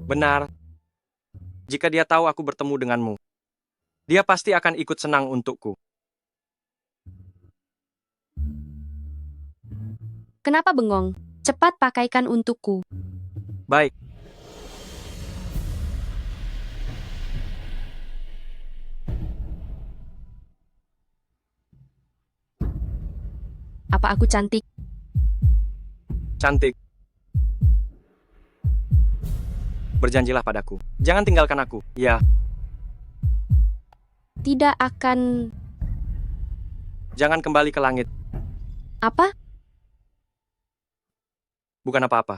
Benar. Jika dia tahu aku bertemu denganmu, dia pasti akan ikut senang untukku. Kenapa bengong? Cepat pakaikan untukku. Baik. Apa aku cantik? Cantik. Berjanjilah padaku. Jangan tinggalkan aku. Ya. Tidak akan. Jangan kembali ke langit. Apa? Bukan apa-apa.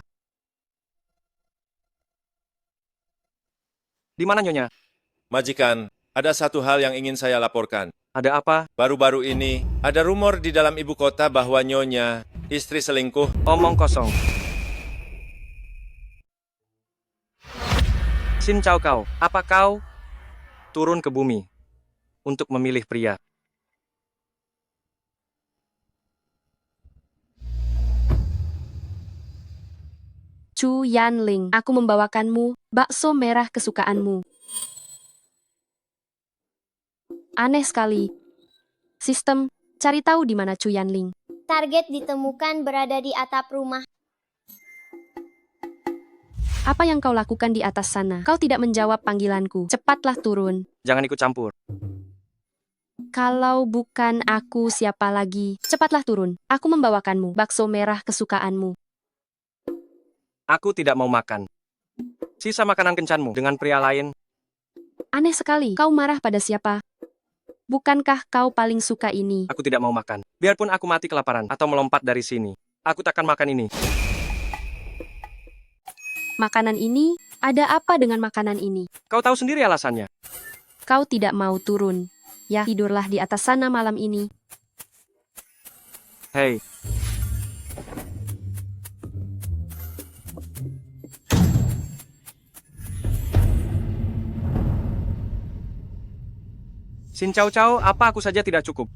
Di mana Nyonya? Majikan, ada satu hal yang ingin saya laporkan. Ada apa? Baru-baru ini, ada rumor di dalam ibu kota bahwa Nyonya, istri selingkuh. Omong kosong. Xin Chao kau, apa kau turun ke bumi untuk memilih pria? Chu Yanling, aku membawakanmu bakso merah kesukaanmu. Aneh sekali. Sistem, cari tahu di mana Chu Yanling. Target ditemukan berada di atap rumah. Apa yang kau lakukan di atas sana? Kau tidak menjawab panggilanku. Cepatlah turun. Jangan ikut campur. Kalau bukan aku, siapa lagi? Cepatlah turun. Aku membawakanmu bakso merah kesukaanmu. Aku tidak mau makan. Sisa makanan kencanmu dengan pria lain. Aneh sekali. Kau marah pada siapa? Bukankah kau paling suka ini? Aku tidak mau makan. Biarpun aku mati kelaparan atau melompat dari sini, aku takkan makan ini. Makanan ini? Ada apa dengan makanan ini? Kau tahu sendiri alasannya. Kau tidak mau turun. Ya, tidurlah di atas sana malam ini. Hei. Xin Chao Chao, apa aku saja tidak cukup?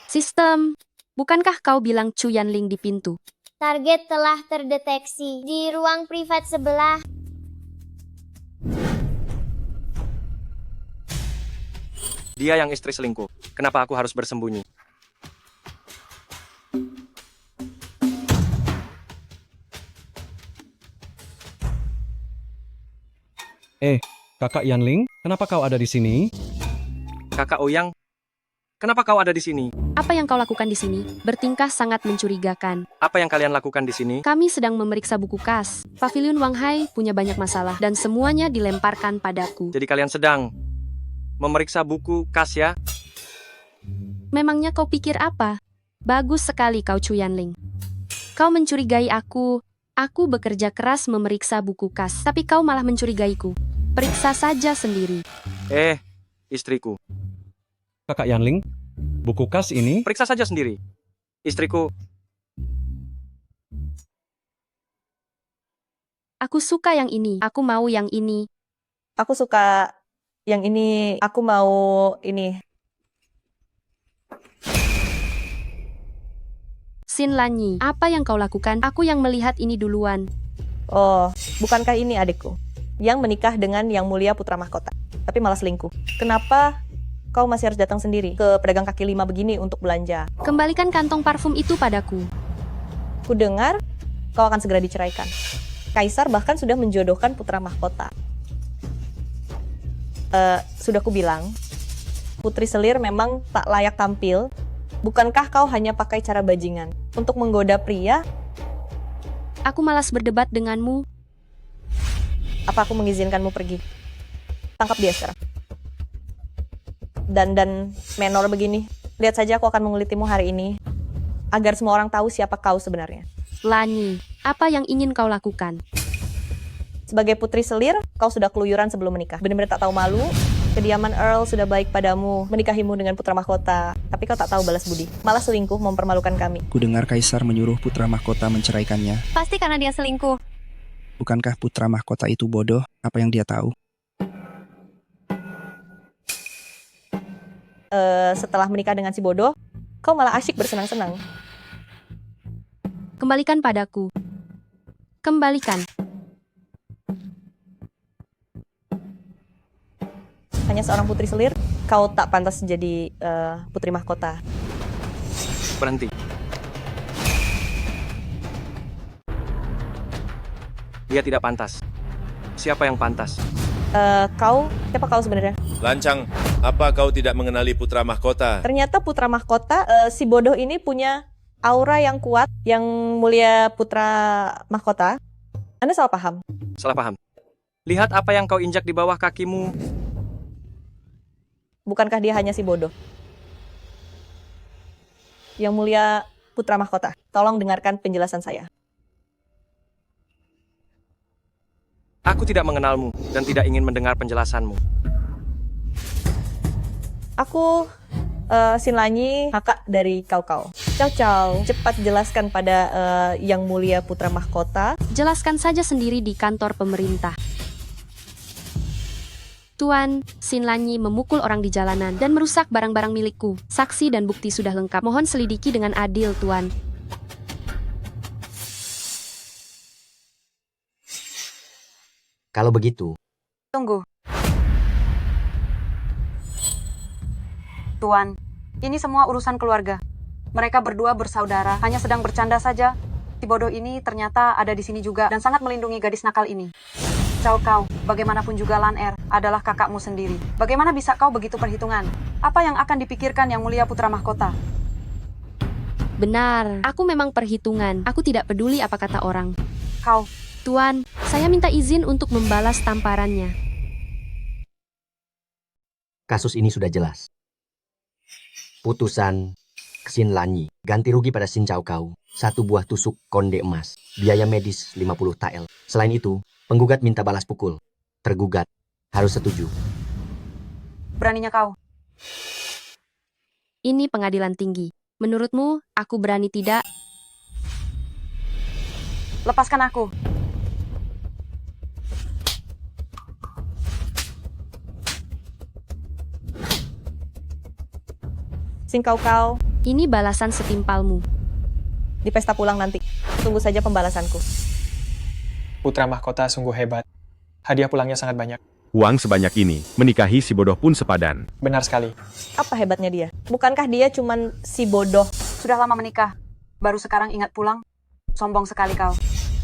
Sistem, bukankah kau bilang Chu Yanling di pintu? Target telah terdeteksi di ruang privat sebelah. Dia yang istri selingkuh. Kenapa aku harus bersembunyi? Kakak Yanling, kenapa kau ada di sini? Kakak Ouyang, kenapa kau ada di sini? Apa yang kau lakukan di sini? Bertingkah sangat mencurigakan. Apa yang kalian lakukan di sini? Kami sedang memeriksa buku kas. Pavilion Wang Hai punya banyak masalah dan semuanya dilemparkan padaku. Jadi kalian sedang memeriksa buku kas ya? Memangnya kau pikir apa? Bagus sekali kau Chu Yanling. Kau mencurigai aku. Aku bekerja keras memeriksa buku kas, tapi kau malah mencurigaiku. Periksa saja sendiri. Istriku. Kakak Yanling, buku kas ini? Periksa saja sendiri. Istriku. Aku suka yang ini. Aku mau yang ini. Aku suka yang ini. Aku mau ini. Xin Lanyi, apa yang kau lakukan? Aku yang melihat ini duluan. Oh, bukankah ini adikku? Yang menikah dengan yang mulia putra mahkota, tapi malah selingkuh. Kenapa kau masih harus datang sendiri ke pedagang kaki lima begini untuk belanja? Kembalikan kantong parfum itu padaku. Ku dengar kau akan segera diceraikan. Kaisar bahkan sudah menjodohkan putra mahkota. Sudah ku bilang, putri selir memang tak layak tampil. Bukankah kau hanya pakai cara bajingan untuk menggoda pria? Aku malas berdebat denganmu. Apa aku mengizinkanmu pergi? Tangkap dia sekarang. Dan menor begini. Lihat saja aku akan mengulitimu hari ini. Agar semua orang tahu siapa kau sebenarnya. Lanyi, Apa yang ingin kau lakukan? Sebagai putri selir, kau sudah keluyuran sebelum menikah. Benar-benar tak tahu malu. Kediaman Earl sudah baik padamu, menikahimu dengan putra mahkota. Tapi kau tak tahu balas budi. Malah selingkuh mempermalukan kami. Ku dengar Kaisar menyuruh putra mahkota menceraikannya. Pasti karena dia selingkuh. Bukankah putra mahkota itu bodoh? Apa yang dia tahu? Setelah menikah dengan si bodoh, kau malah asyik bersenang-senang. Kembalikan padaku. Kembalikan. Hanya seorang putri selir, kau tak pantas menjadi putri mahkota. Berhenti. Dia tidak pantas. Siapa yang pantas? Siapa kau sebenarnya? Lancang, apa kau tidak mengenali putra mahkota? Ternyata putra mahkota, si bodoh ini punya aura yang kuat, yang mulia putra mahkota. Anda salah paham. Salah paham. Lihat apa yang kau injak di bawah kakimu. Bukankah dia hanya si bodoh? Yang mulia putra mahkota, tolong dengarkan penjelasan saya. Aku tidak mengenalmu dan tidak ingin mendengar penjelasanmu. Aku Sinlanyi, kakak dari Kau-Kau. Cao, cepat jelaskan pada yang mulia putra mahkota. Jelaskan saja sendiri di kantor pemerintah. Tuan, Sinlanyi memukul orang di jalanan dan merusak barang-barang milikku. Saksi dan bukti sudah lengkap. Mohon selidiki dengan adil, Tuan. Kalau begitu, Tunggu. Tuan, ini semua urusan keluarga. Mereka berdua bersaudara, hanya sedang bercanda saja. Si bodoh ini ternyata ada di sini juga dan sangat melindungi gadis nakal ini. Kau, bagaimanapun juga Lan Er adalah kakakmu sendiri. Bagaimana bisa kau begitu perhitungan? Apa yang akan dipikirkan yang mulia putra mahkota? Benar, aku memang perhitungan. Aku tidak peduli apa kata orang. Kau, Tuan, saya minta izin untuk membalas tamparannya. kasus ini sudah jelas. Putusan Sinlanyi, ganti rugi pada Sin Cao Kau, 1 buah tusuk konde emas, biaya medis 50 tael. Selain itu, penggugat minta balas pukul. Tergugat harus setuju. beraninya kau. Ini pengadilan tinggi. Menurutmu, aku berani tidak? Lepaskan aku. Sin Kau-Kau, Ini balasan setimpalmu. di pesta pulang nanti. Tunggu saja pembalasanku. Putra mahkota sungguh hebat. Hadiah pulangnya sangat banyak. Uang sebanyak ini, menikahi si bodoh pun sepadan. Benar sekali. Apa hebatnya dia? Bukankah dia cuman si bodoh? Sudah lama menikah. Baru sekarang ingat pulang. Sombong sekali kau.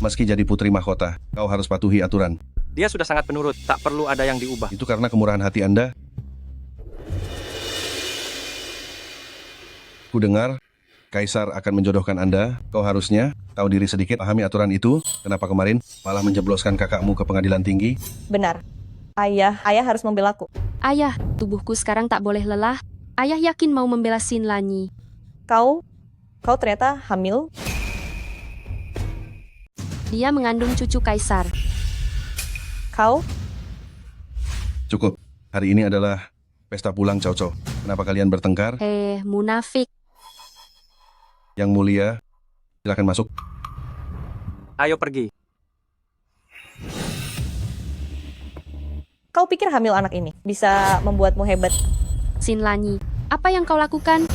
Meski jadi putri mahkota, kau harus patuhi aturan. Dia sudah sangat penurut, tak perlu ada yang diubah. Itu karena kemurahan hati Anda. Ku dengar, Kaisar akan menjodohkan Anda. Kau harusnya tahu diri sedikit, pahami aturan itu. Kenapa kemarin malah menjebloskan kakakmu ke pengadilan tinggi? Benar. Ayah harus membelaku. Ayah, tubuhku sekarang tak boleh lelah. Ayah yakin mau membela Sinlanyi. Kau ternyata hamil. Dia mengandung cucu Kaisar. Kau? Cukup. Hari ini adalah pesta pulang Cao Cao. Kenapa kalian bertengkar? Munafik. Yang mulia, silakan masuk. Ayo pergi. Kau pikir hamil anak ini bisa membuatmu hebat? Sinlanyi, apa yang kau lakukan?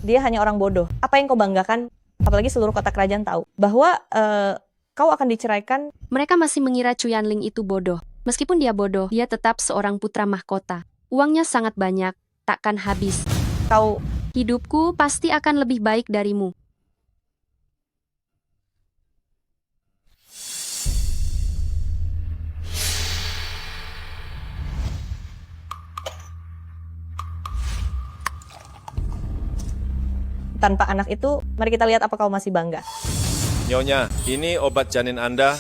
Dia hanya orang bodoh. Apa yang kau banggakan? Apalagi seluruh kota kerajaan tahu bahwa kau akan diceraikan. Mereka masih mengira Chu Yanling itu bodoh. Meskipun dia bodoh, dia tetap seorang putra mahkota. Uangnya sangat banyak, takkan habis. Kau... Hidupku pasti akan lebih baik darimu. Tanpa anak itu, mari kita lihat apa kau masih bangga. Nyonya, ini obat janin Anda.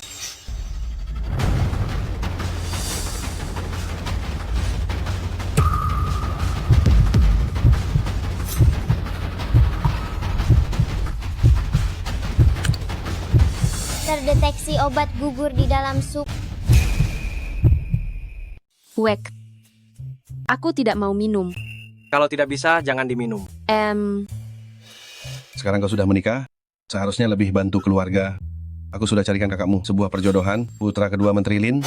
Terdeteksi obat gugur di dalam sup. Wek. Aku tidak mau minum. Kalau tidak bisa, jangan diminum. Sekarang kau sudah menikah, seharusnya lebih bantu keluarga. Aku sudah carikan kakakmu sebuah perjodohan, putra kedua Menteri Lin.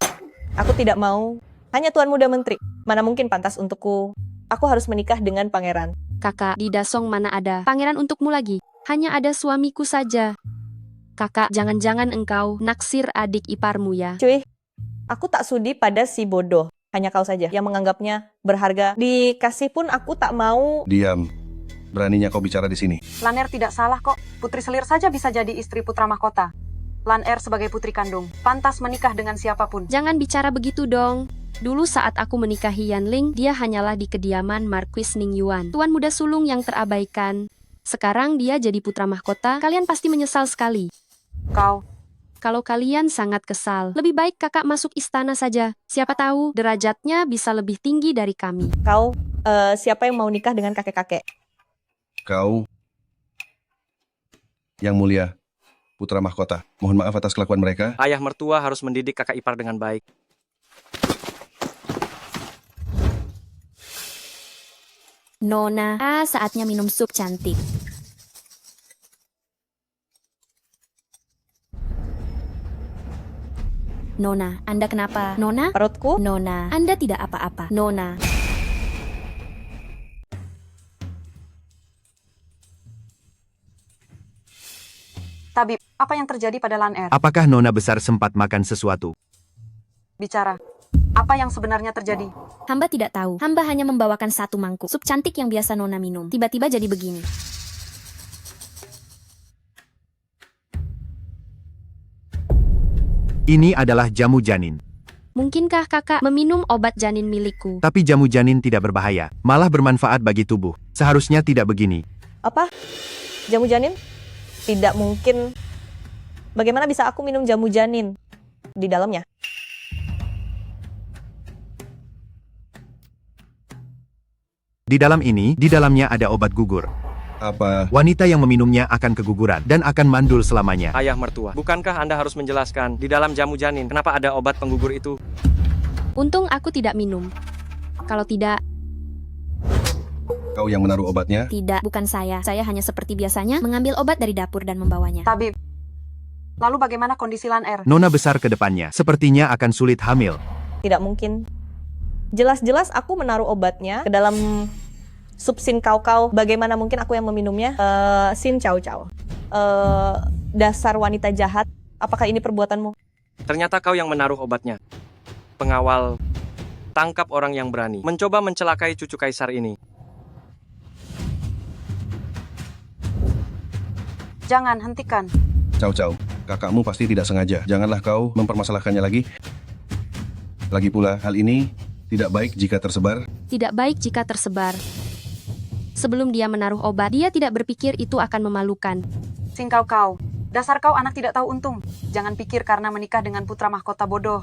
Aku tidak mau. Hanya Tuan Muda Menteri. Mana mungkin pantas untukku. Aku harus menikah dengan pangeran. Kakak, di Dasong mana ada pangeran untukmu lagi? Hanya ada suamiku saja. Kakak, jangan-jangan engkau naksir adik iparmu ya? Cuy, aku tak sudi pada si bodoh. Hanya kau saja yang menganggapnya berharga. Dikasih pun aku tak mau. Diam. Beraninya kau bicara di sini. Lan Er tidak salah kok. Putri Selir saja bisa jadi istri putra mahkota. Lan Er sebagai putri kandung, pantas menikah dengan siapapun. Jangan bicara begitu dong. Dulu saat aku menikahi Yanling, dia hanyalah di kediaman Marquis Ningyuan, tuan muda sulung yang terabaikan. Sekarang dia jadi putra mahkota, kalian pasti menyesal sekali. Kalau kalian sangat kesal, lebih baik kakak masuk istana saja. Siapa tahu derajatnya bisa lebih tinggi dari kami. Kau, siapa yang mau nikah dengan kakek-kakek? Kau, Yang Mulia, putra mahkota. Mohon maaf atas kelakuan mereka. Ayah mertua harus mendidik kakak ipar dengan baik. Nona, saatnya minum sup cantik. Nona, Anda kenapa? Nona? Perutku? Nona, Anda tidak apa-apa. Nona. Tabib, apa yang terjadi pada Lan Er? Apakah Nona besar sempat makan sesuatu? Bicara. Apa yang sebenarnya terjadi? Hamba tidak tahu. Hamba hanya membawakan satu mangkuk sup cantik yang biasa Nona minum. Tiba-tiba jadi begini. Ini adalah jamu janin. Mungkinkah kakak meminum obat janin milikku? Tapi jamu janin tidak berbahaya, malah bermanfaat bagi tubuh. Seharusnya tidak begini. Apa? Jamu janin? Tidak mungkin. Bagaimana bisa aku minum jamu janin di dalamnya? Di dalamnya ada obat gugur. Apa? Wanita yang meminumnya akan keguguran dan akan mandul selamanya. Ayah mertua, bukankah Anda harus menjelaskan di dalam jamu janin kenapa ada obat penggugur itu? Untung aku tidak minum. Kalau tidak... Kau yang menaruh obatnya? Tidak, bukan saya. Saya hanya seperti biasanya mengambil obat dari dapur dan membawanya. Tabib, lalu bagaimana kondisi Lan Er? Nona besar ke depannya, sepertinya akan sulit hamil. Tidak mungkin. Jelas-jelas aku menaruh obatnya ke dalam sup Sin Cao Cao. Bagaimana mungkin aku yang meminumnya? Sin Cao Cao. Dasar wanita jahat. Apakah ini perbuatanmu? Ternyata kau yang menaruh obatnya. Pengawal, tangkap orang yang berani mencoba mencelakai cucu kaisar ini. Jangan, hentikan. Cao Cao, kakakmu pasti tidak sengaja. Janganlah kau mempermasalahkannya lagi. Lagi pula, hal ini tidak baik jika tersebar. Tidak baik jika tersebar. Sebelum dia menaruh obat, dia tidak berpikir itu akan memalukan. Sin Cao Cao, dasar kau anak tidak tahu untung. Jangan pikir karena menikah dengan putra mahkota bodoh.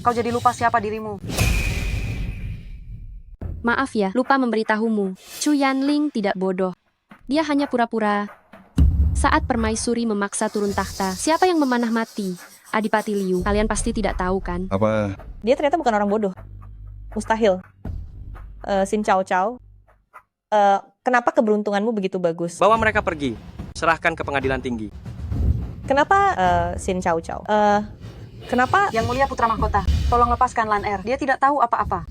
Kau jadi lupa siapa dirimu. Maaf ya, lupa memberitahumu. Chu Yanling tidak bodoh. Dia hanya pura-pura. Saat permaisuri memaksa turun takhta, siapa yang memanah mati? Adipati Liu. Kalian pasti tidak tahu kan? Apa? Dia ternyata bukan orang bodoh. Mustahil. Sin Cao Cao. Kenapa keberuntunganmu begitu bagus? Bawa mereka pergi. Serahkan ke pengadilan tinggi. Kenapa Sin Cao Cao? Kenapa? Yang Mulia putra mahkota, tolong lepaskan Lan Er. Dia tidak tahu apa-apa.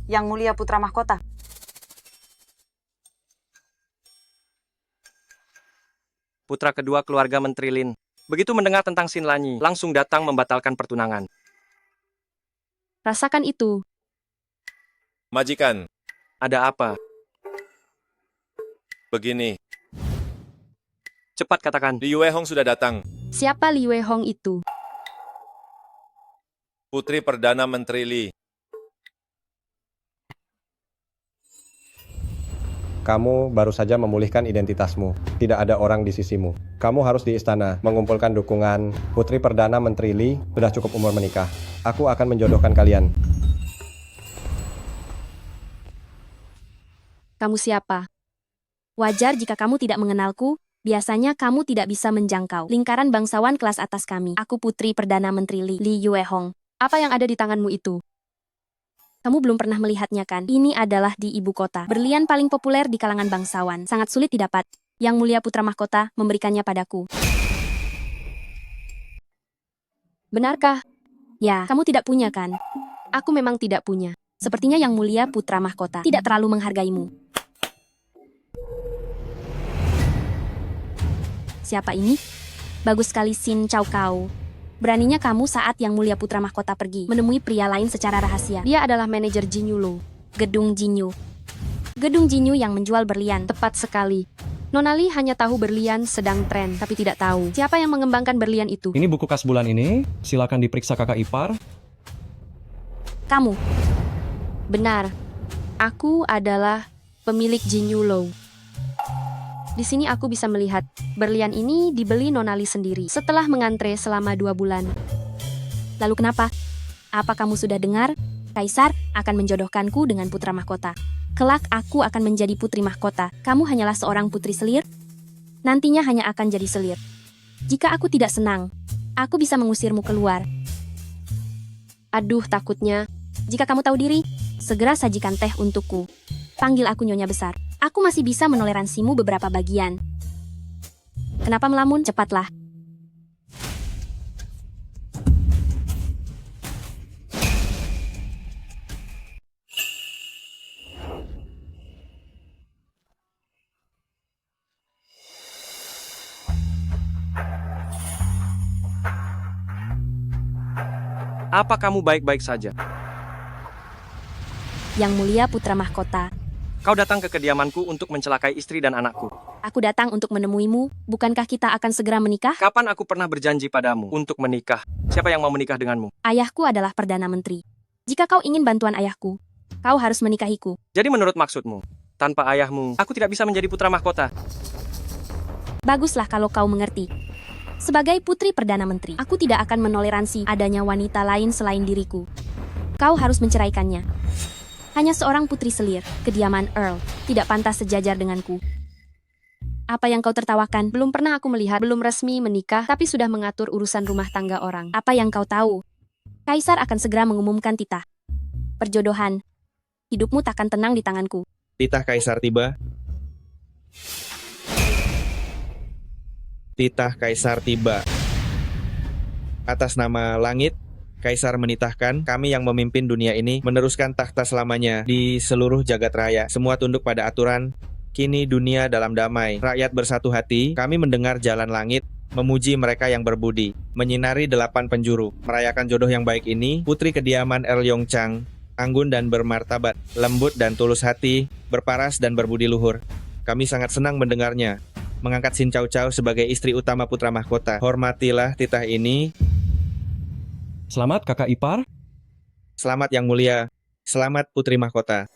Yang Mulia putra mahkota. Putra kedua keluarga Menteri Lin. Begitu mendengar tentang Sin Lanyi, langsung datang membatalkan pertunangan. Rasakan itu. Majikan. Ada apa? Begini. Cepat katakan. Li Yuehong sudah datang. Siapa Li Yuehong itu? Putri Perdana Menteri Li. Kamu baru saja memulihkan identitasmu. Tidak ada orang di sisimu. Kamu harus di istana, mengumpulkan dukungan. Putri Perdana Menteri Li sudah cukup umur menikah. Aku akan menjodohkan kalian. Kamu siapa? Wajar jika kamu tidak mengenalku. Biasanya kamu tidak bisa menjangkau lingkaran bangsawan kelas atas kami. Aku putri Perdana Menteri Li Yuehong. Apa yang ada di tanganmu itu? Kamu belum pernah melihatnya kan? Ini adalah di ibu kota. Berlian paling populer di kalangan bangsawan. Sangat sulit didapat. Yang mulia putra mahkota memberikannya padaku. Benarkah? Ya, kamu tidak punya kan? Aku memang tidak punya. Sepertinya yang mulia putra mahkota tidak terlalu menghargaimu. Siapa ini? Bagus sekali Sin Cao Cao. Beraninya kamu saat yang mulia putra mahkota pergi menemui pria lain secara rahasia. Dia adalah manajer Jinyu Lo. Gedung Jinyu. Gedung Jinyu yang menjual berlian. Tepat sekali. Nona Li hanya tahu berlian sedang tren, tapi tidak tahu siapa yang mengembangkan berlian itu. Ini buku kas bulan ini. Silakan diperiksa kakak ipar. Kamu. Benar. Aku adalah pemilik Jinyu Lo. Di sini aku bisa melihat berlian ini dibeli Nona Li sendiri setelah mengantre selama 2 bulan. Lalu kenapa? Apa kamu sudah dengar? Kaisar akan menjodohkanku dengan putra mahkota. Kelak aku akan menjadi putri mahkota. Kamu hanyalah seorang putri selir. Nantinya hanya akan jadi selir. Jika aku tidak senang, aku bisa mengusirmu keluar. Aduh, takutnya. Jika kamu tahu diri, segera sajikan teh untukku. Panggil aku Nyonya Besar. Aku masih bisa menoleransimu beberapa bagian. Kenapa melamun? Cepatlah. Apa kamu baik-baik saja? Yang mulia putra mahkota. Kau datang ke kediamanku untuk mencelakai istri dan anakku. Aku datang untuk menemuimu. Bukankah kita akan segera menikah? Kapan aku pernah berjanji padamu untuk menikah? Siapa yang mau menikah denganmu? Ayahku adalah Perdana Menteri. Jika kau ingin bantuan ayahku, kau harus menikahiku. Jadi menurut maksudmu, tanpa ayahmu, aku tidak bisa menjadi putra mahkota. Baguslah kalau kau mengerti. Sebagai putri Perdana Menteri, aku tidak akan menoleransi adanya wanita lain selain diriku. Kau harus menceraikannya. Hanya seorang putri selir, kediaman Earl, tidak pantas sejajar denganku. Apa yang kau tertawakan? Belum pernah aku melihat, belum resmi menikah, tapi sudah mengatur urusan rumah tangga orang. Apa yang kau tahu? Kaisar akan segera mengumumkan titah perjodohan. Hidupmu takkan tenang di tanganku. Titah Kaisar tiba. Titah Kaisar tiba. Atas nama langit, Kaisar menitahkan kami yang memimpin dunia ini meneruskan takhta selamanya di seluruh jagat raya. Semua tunduk pada aturan. Kini dunia dalam damai. Rakyat bersatu hati. Kami mendengar jalan langit, memuji mereka yang berbudi, menyinari 8 penjuru. Merayakan jodoh yang baik ini, putri kediaman El Yongchang, anggun dan bermartabat, lembut dan tulus hati, berparas dan berbudi luhur. Kami sangat senang mendengarnya. Mengangkat Sin Cao Cao sebagai istri utama putra mahkota. Hormatilah titah ini. Selamat kakak ipar. Selamat yang mulia. Selamat putri mahkota.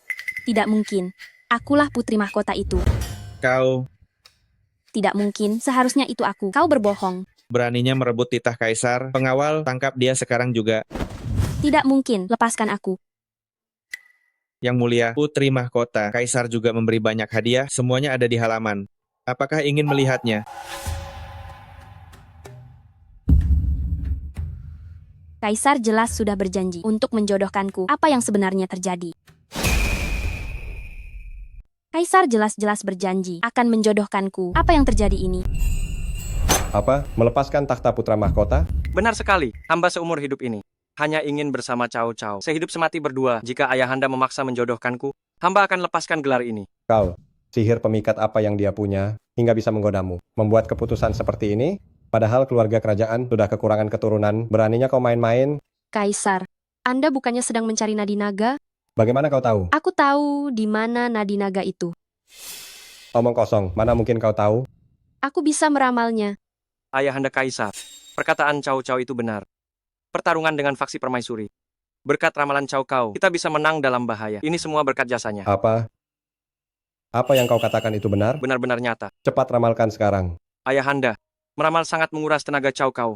Tidak mungkin. Akulah putri mahkota itu. Kau Tidak mungkin. Seharusnya itu aku. Kau berbohong. beraninya merebut titah Kaisar. Pengawal, tangkap dia sekarang juga. Tidak mungkin. Lepaskan aku. Yang mulia, putri mahkota. Kaisar juga memberi banyak hadiah. Semuanya ada di halaman. Apakah ingin melihatnya? Kaisar jelas sudah berjanji untuk menjodohkanku. Apa yang sebenarnya terjadi? Kaisar jelas-jelas berjanji akan menjodohkanku. Apa yang terjadi ini? Apa? Melepaskan takhta putra mahkota? Benar sekali, hamba seumur hidup ini hanya ingin bersama Cao Cao. Sehidup semati berdua. Jika ayahanda memaksa menjodohkanku, hamba akan lepaskan gelar ini. Kau, sihir pemikat apa yang dia punya hingga bisa menggodamu? Membuat keputusan seperti ini? Padahal keluarga kerajaan sudah kekurangan keturunan. Beraninya kau main-main? Kaisar, Anda bukannya sedang mencari nadi naga? Bagaimana kau tahu? Aku tahu di mana nadi naga itu. Omong kosong, mana mungkin kau tahu? Aku bisa meramalnya. Ayahanda Kaisar, perkataan Cao Cao itu benar. Pertarungan dengan faksi permaisuri. Berkat ramalan Cao Cao, kita bisa menang dalam bahaya. Ini semua berkat jasanya. Apa? Apa yang kau katakan itu benar? Benar-benar nyata. Cepat ramalkan sekarang. Ayahanda, meramal sangat menguras tenaga Cao Cao.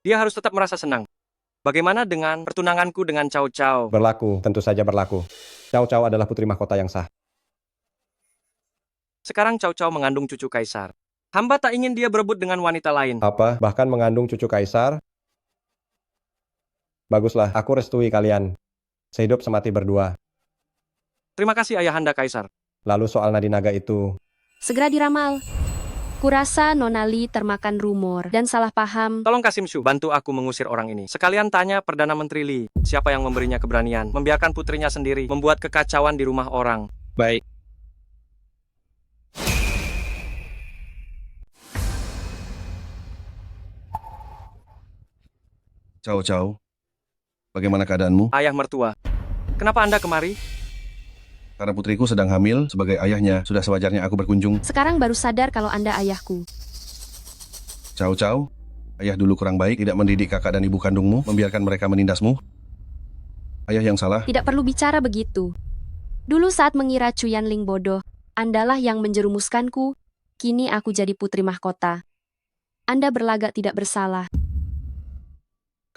Dia harus tetap merasa senang. Bagaimana dengan pertunanganku dengan Cao Cao? Berlaku, tentu saja berlaku. Cao Cao adalah putri mahkota yang sah. Sekarang Cao Cao mengandung cucu Kaisar. Hamba tak ingin dia berebut dengan wanita lain. Apa? Bahkan mengandung cucu kaisar? Baguslah, aku restui kalian. Sehidup semati berdua. Terima kasih Ayahanda Kaisar. Lalu soal nadi naga itu, Segera diramal. Kurasa Nona Lee termakan rumor dan salah paham. Tolong Kasim Shu, bantu aku mengusir orang ini. Sekalian tanya Perdana Menteri Lee, siapa yang memberinya keberanian, membiarkan putrinya sendiri, membuat kekacauan di rumah orang. Baik. Cao Cao, bagaimana keadaanmu? Ayah mertua, kenapa Anda kemari? Karena putriku sedang hamil, sebagai ayahnya, sudah sewajarnya aku berkunjung. Sekarang baru sadar kalau Anda ayahku. Cao Cao, ayah dulu kurang baik, tidak mendidik kakak dan ibu kandungmu, membiarkan mereka menindasmu. Ayah yang salah. Tidak perlu bicara begitu. Dulu saat mengira Chu Yanling bodoh, Andalah yang menjerumuskanku. Kini aku jadi putri mahkota. Anda berlagak tidak bersalah.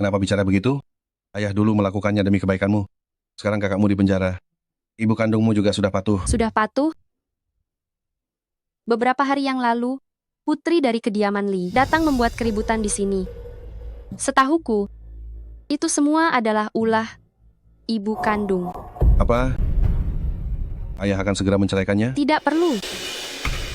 Kenapa bicara begitu? Ayah dulu melakukannya demi kebaikanmu. Sekarang kakakmu di penjara. Ibu kandungmu juga sudah patuh. Sudah patuh? Beberapa hari yang lalu, putri dari kediaman Lee datang membuat keributan di sini. Setahuku, itu semua adalah ulah ibu kandung. Apa? Ayah akan segera menceraikannya? Tidak perlu.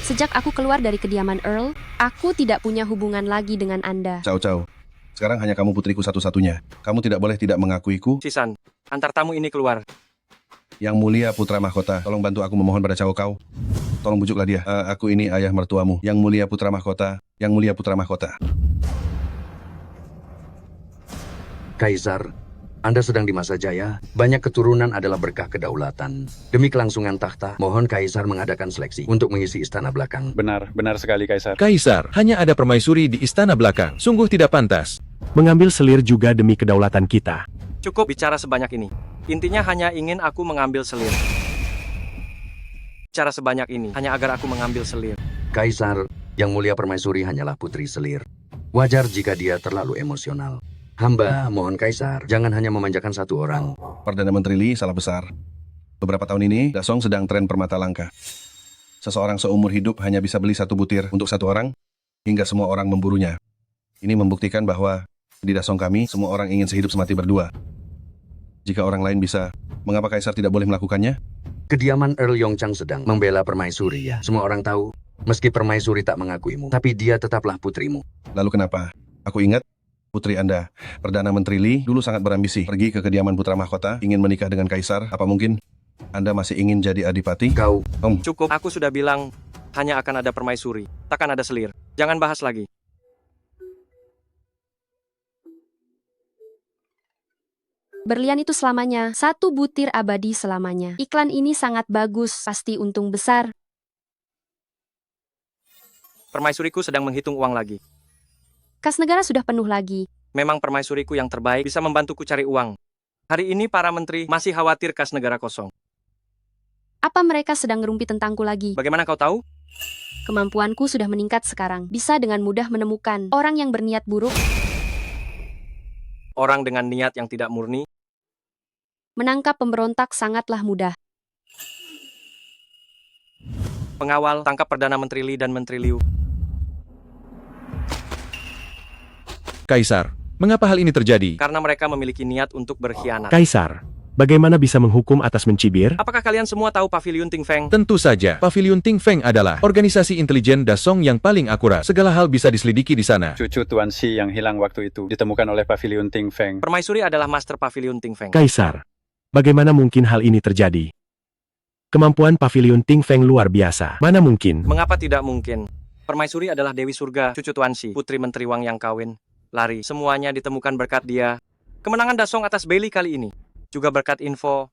Sejak aku keluar dari kediaman Earl, aku tidak punya hubungan lagi dengan Anda. Cao Cao, sekarang hanya kamu putriku satu-satunya. Kamu tidak boleh tidak mengakuiku. Sisan, antar tamu ini keluar. Yang mulia putra mahkota, tolong bantu aku memohon pada Cao Cao. Tolong bujuklah dia. Aku ini ayah mertuamu. Yang mulia putra mahkota. Yang mulia putra mahkota. Kaisar, Anda sedang di masa jaya. Banyak keturunan adalah berkah kedaulatan. Demi kelangsungan takhta, mohon Kaisar mengadakan seleksi untuk mengisi istana belakang. Benar sekali Kaisar. Kaisar, hanya ada permaisuri di istana belakang. Sungguh tidak pantas. Mengambil selir juga demi kedaulatan kita. Cukup bicara sebanyak ini. Intinya hanya ingin aku mengambil selir. Cara sebanyak ini hanya agar aku mengambil selir. Kaisar, yang mulia permaisuri hanyalah putri selir. Wajar jika dia terlalu emosional. Hamba mohon Kaisar, jangan hanya memanjakan satu orang. Perdana Menteri Lee salah besar. Beberapa tahun ini, Dasong sedang tren permata langka. Seseorang seumur hidup hanya bisa beli satu butir untuk satu orang, hingga semua orang memburunya. Ini membuktikan bahwa di Dasong kami, semua orang ingin sehidup semati berdua. Jika orang lain bisa, mengapa Kaisar tidak boleh melakukannya? Kediaman Earl Yongchang sedang membela permaisuri ya. Semua orang tahu, meski permaisuri tak mengakuimu, tapi dia tetaplah putrimu. Lalu kenapa? Aku ingat, putri Anda, Perdana Menteri Lee, dulu sangat berambisi. Pergi ke kediaman putra mahkota, ingin menikah dengan Kaisar. Apa mungkin Anda masih ingin jadi adipati? Kau, Cukup, aku sudah bilang, hanya akan ada permaisuri, takkan ada selir. Jangan bahas lagi. Berlian itu selamanya, satu butir abadi selamanya. Iklan ini sangat bagus, pasti untung besar. Permaisuriku sedang menghitung uang lagi. Kas negara sudah penuh lagi. Memang permaisuriku yang terbaik bisa membantuku cari uang. Hari ini para menteri masih khawatir kas negara kosong. Apa mereka sedang ngerumpi tentangku lagi? Bagaimana kau tahu? Kemampuanku sudah meningkat sekarang. Bisa dengan mudah menemukan orang yang berniat buruk. Orang dengan niat yang tidak murni. Menangkap pemberontak sangatlah mudah. Pengawal, tangkap Perdana Menteri Lee dan Menteri Liu. Kaisar, mengapa hal ini terjadi? Karena mereka memiliki niat untuk berkhianat. Kaisar, bagaimana bisa menghukum atas mencibir? Apakah kalian semua tahu Pavilion Ting Feng? Tentu saja, Pavilion Ting Feng adalah organisasi intelijen Dasong yang paling akurat. Segala hal bisa diselidiki di sana. Cucu Tuan Xi yang hilang waktu itu ditemukan oleh Pavilion Ting Feng. Permaisuri adalah master Pavilion Ting Feng. Kaisar, bagaimana mungkin hal ini terjadi? Kemampuan Pavilion Ting Feng luar biasa. Mana mungkin? Mengapa tidak mungkin? Permaisuri adalah Dewi Surga, cucu Tuan Xi, putri Menteri Wang yang kawin. Lari, semuanya ditemukan berkat dia. Kemenangan Dasong atas Bailey kali ini juga berkat info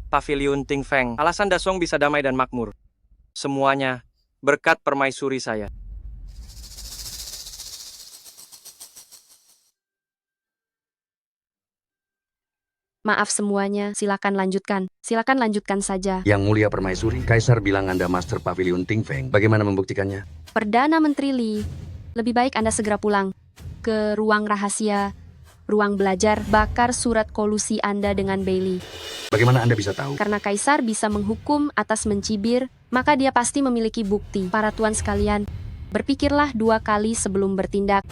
Pavilion Ting Feng. Alasan Dasong bisa damai dan makmur. Semuanya berkat permaisuri saya. Maaf semuanya, silakan lanjutkan. Silakan lanjutkan saja. Yang mulia permaisuri, Kaisar bilang Anda master Pavilion Ting Feng. Bagaimana membuktikannya? Perdana Menteri Lee, lebih baik Anda segera pulang ke ruang rahasia, ruang belajar, bakar surat kolusi Anda dengan Bailey. Bagaimana Anda bisa tahu? Karena Kaisar bisa menghukum atas mencibir, maka dia pasti memiliki bukti. Para tuan sekalian, Berpikirlah 2 kali sebelum bertindak.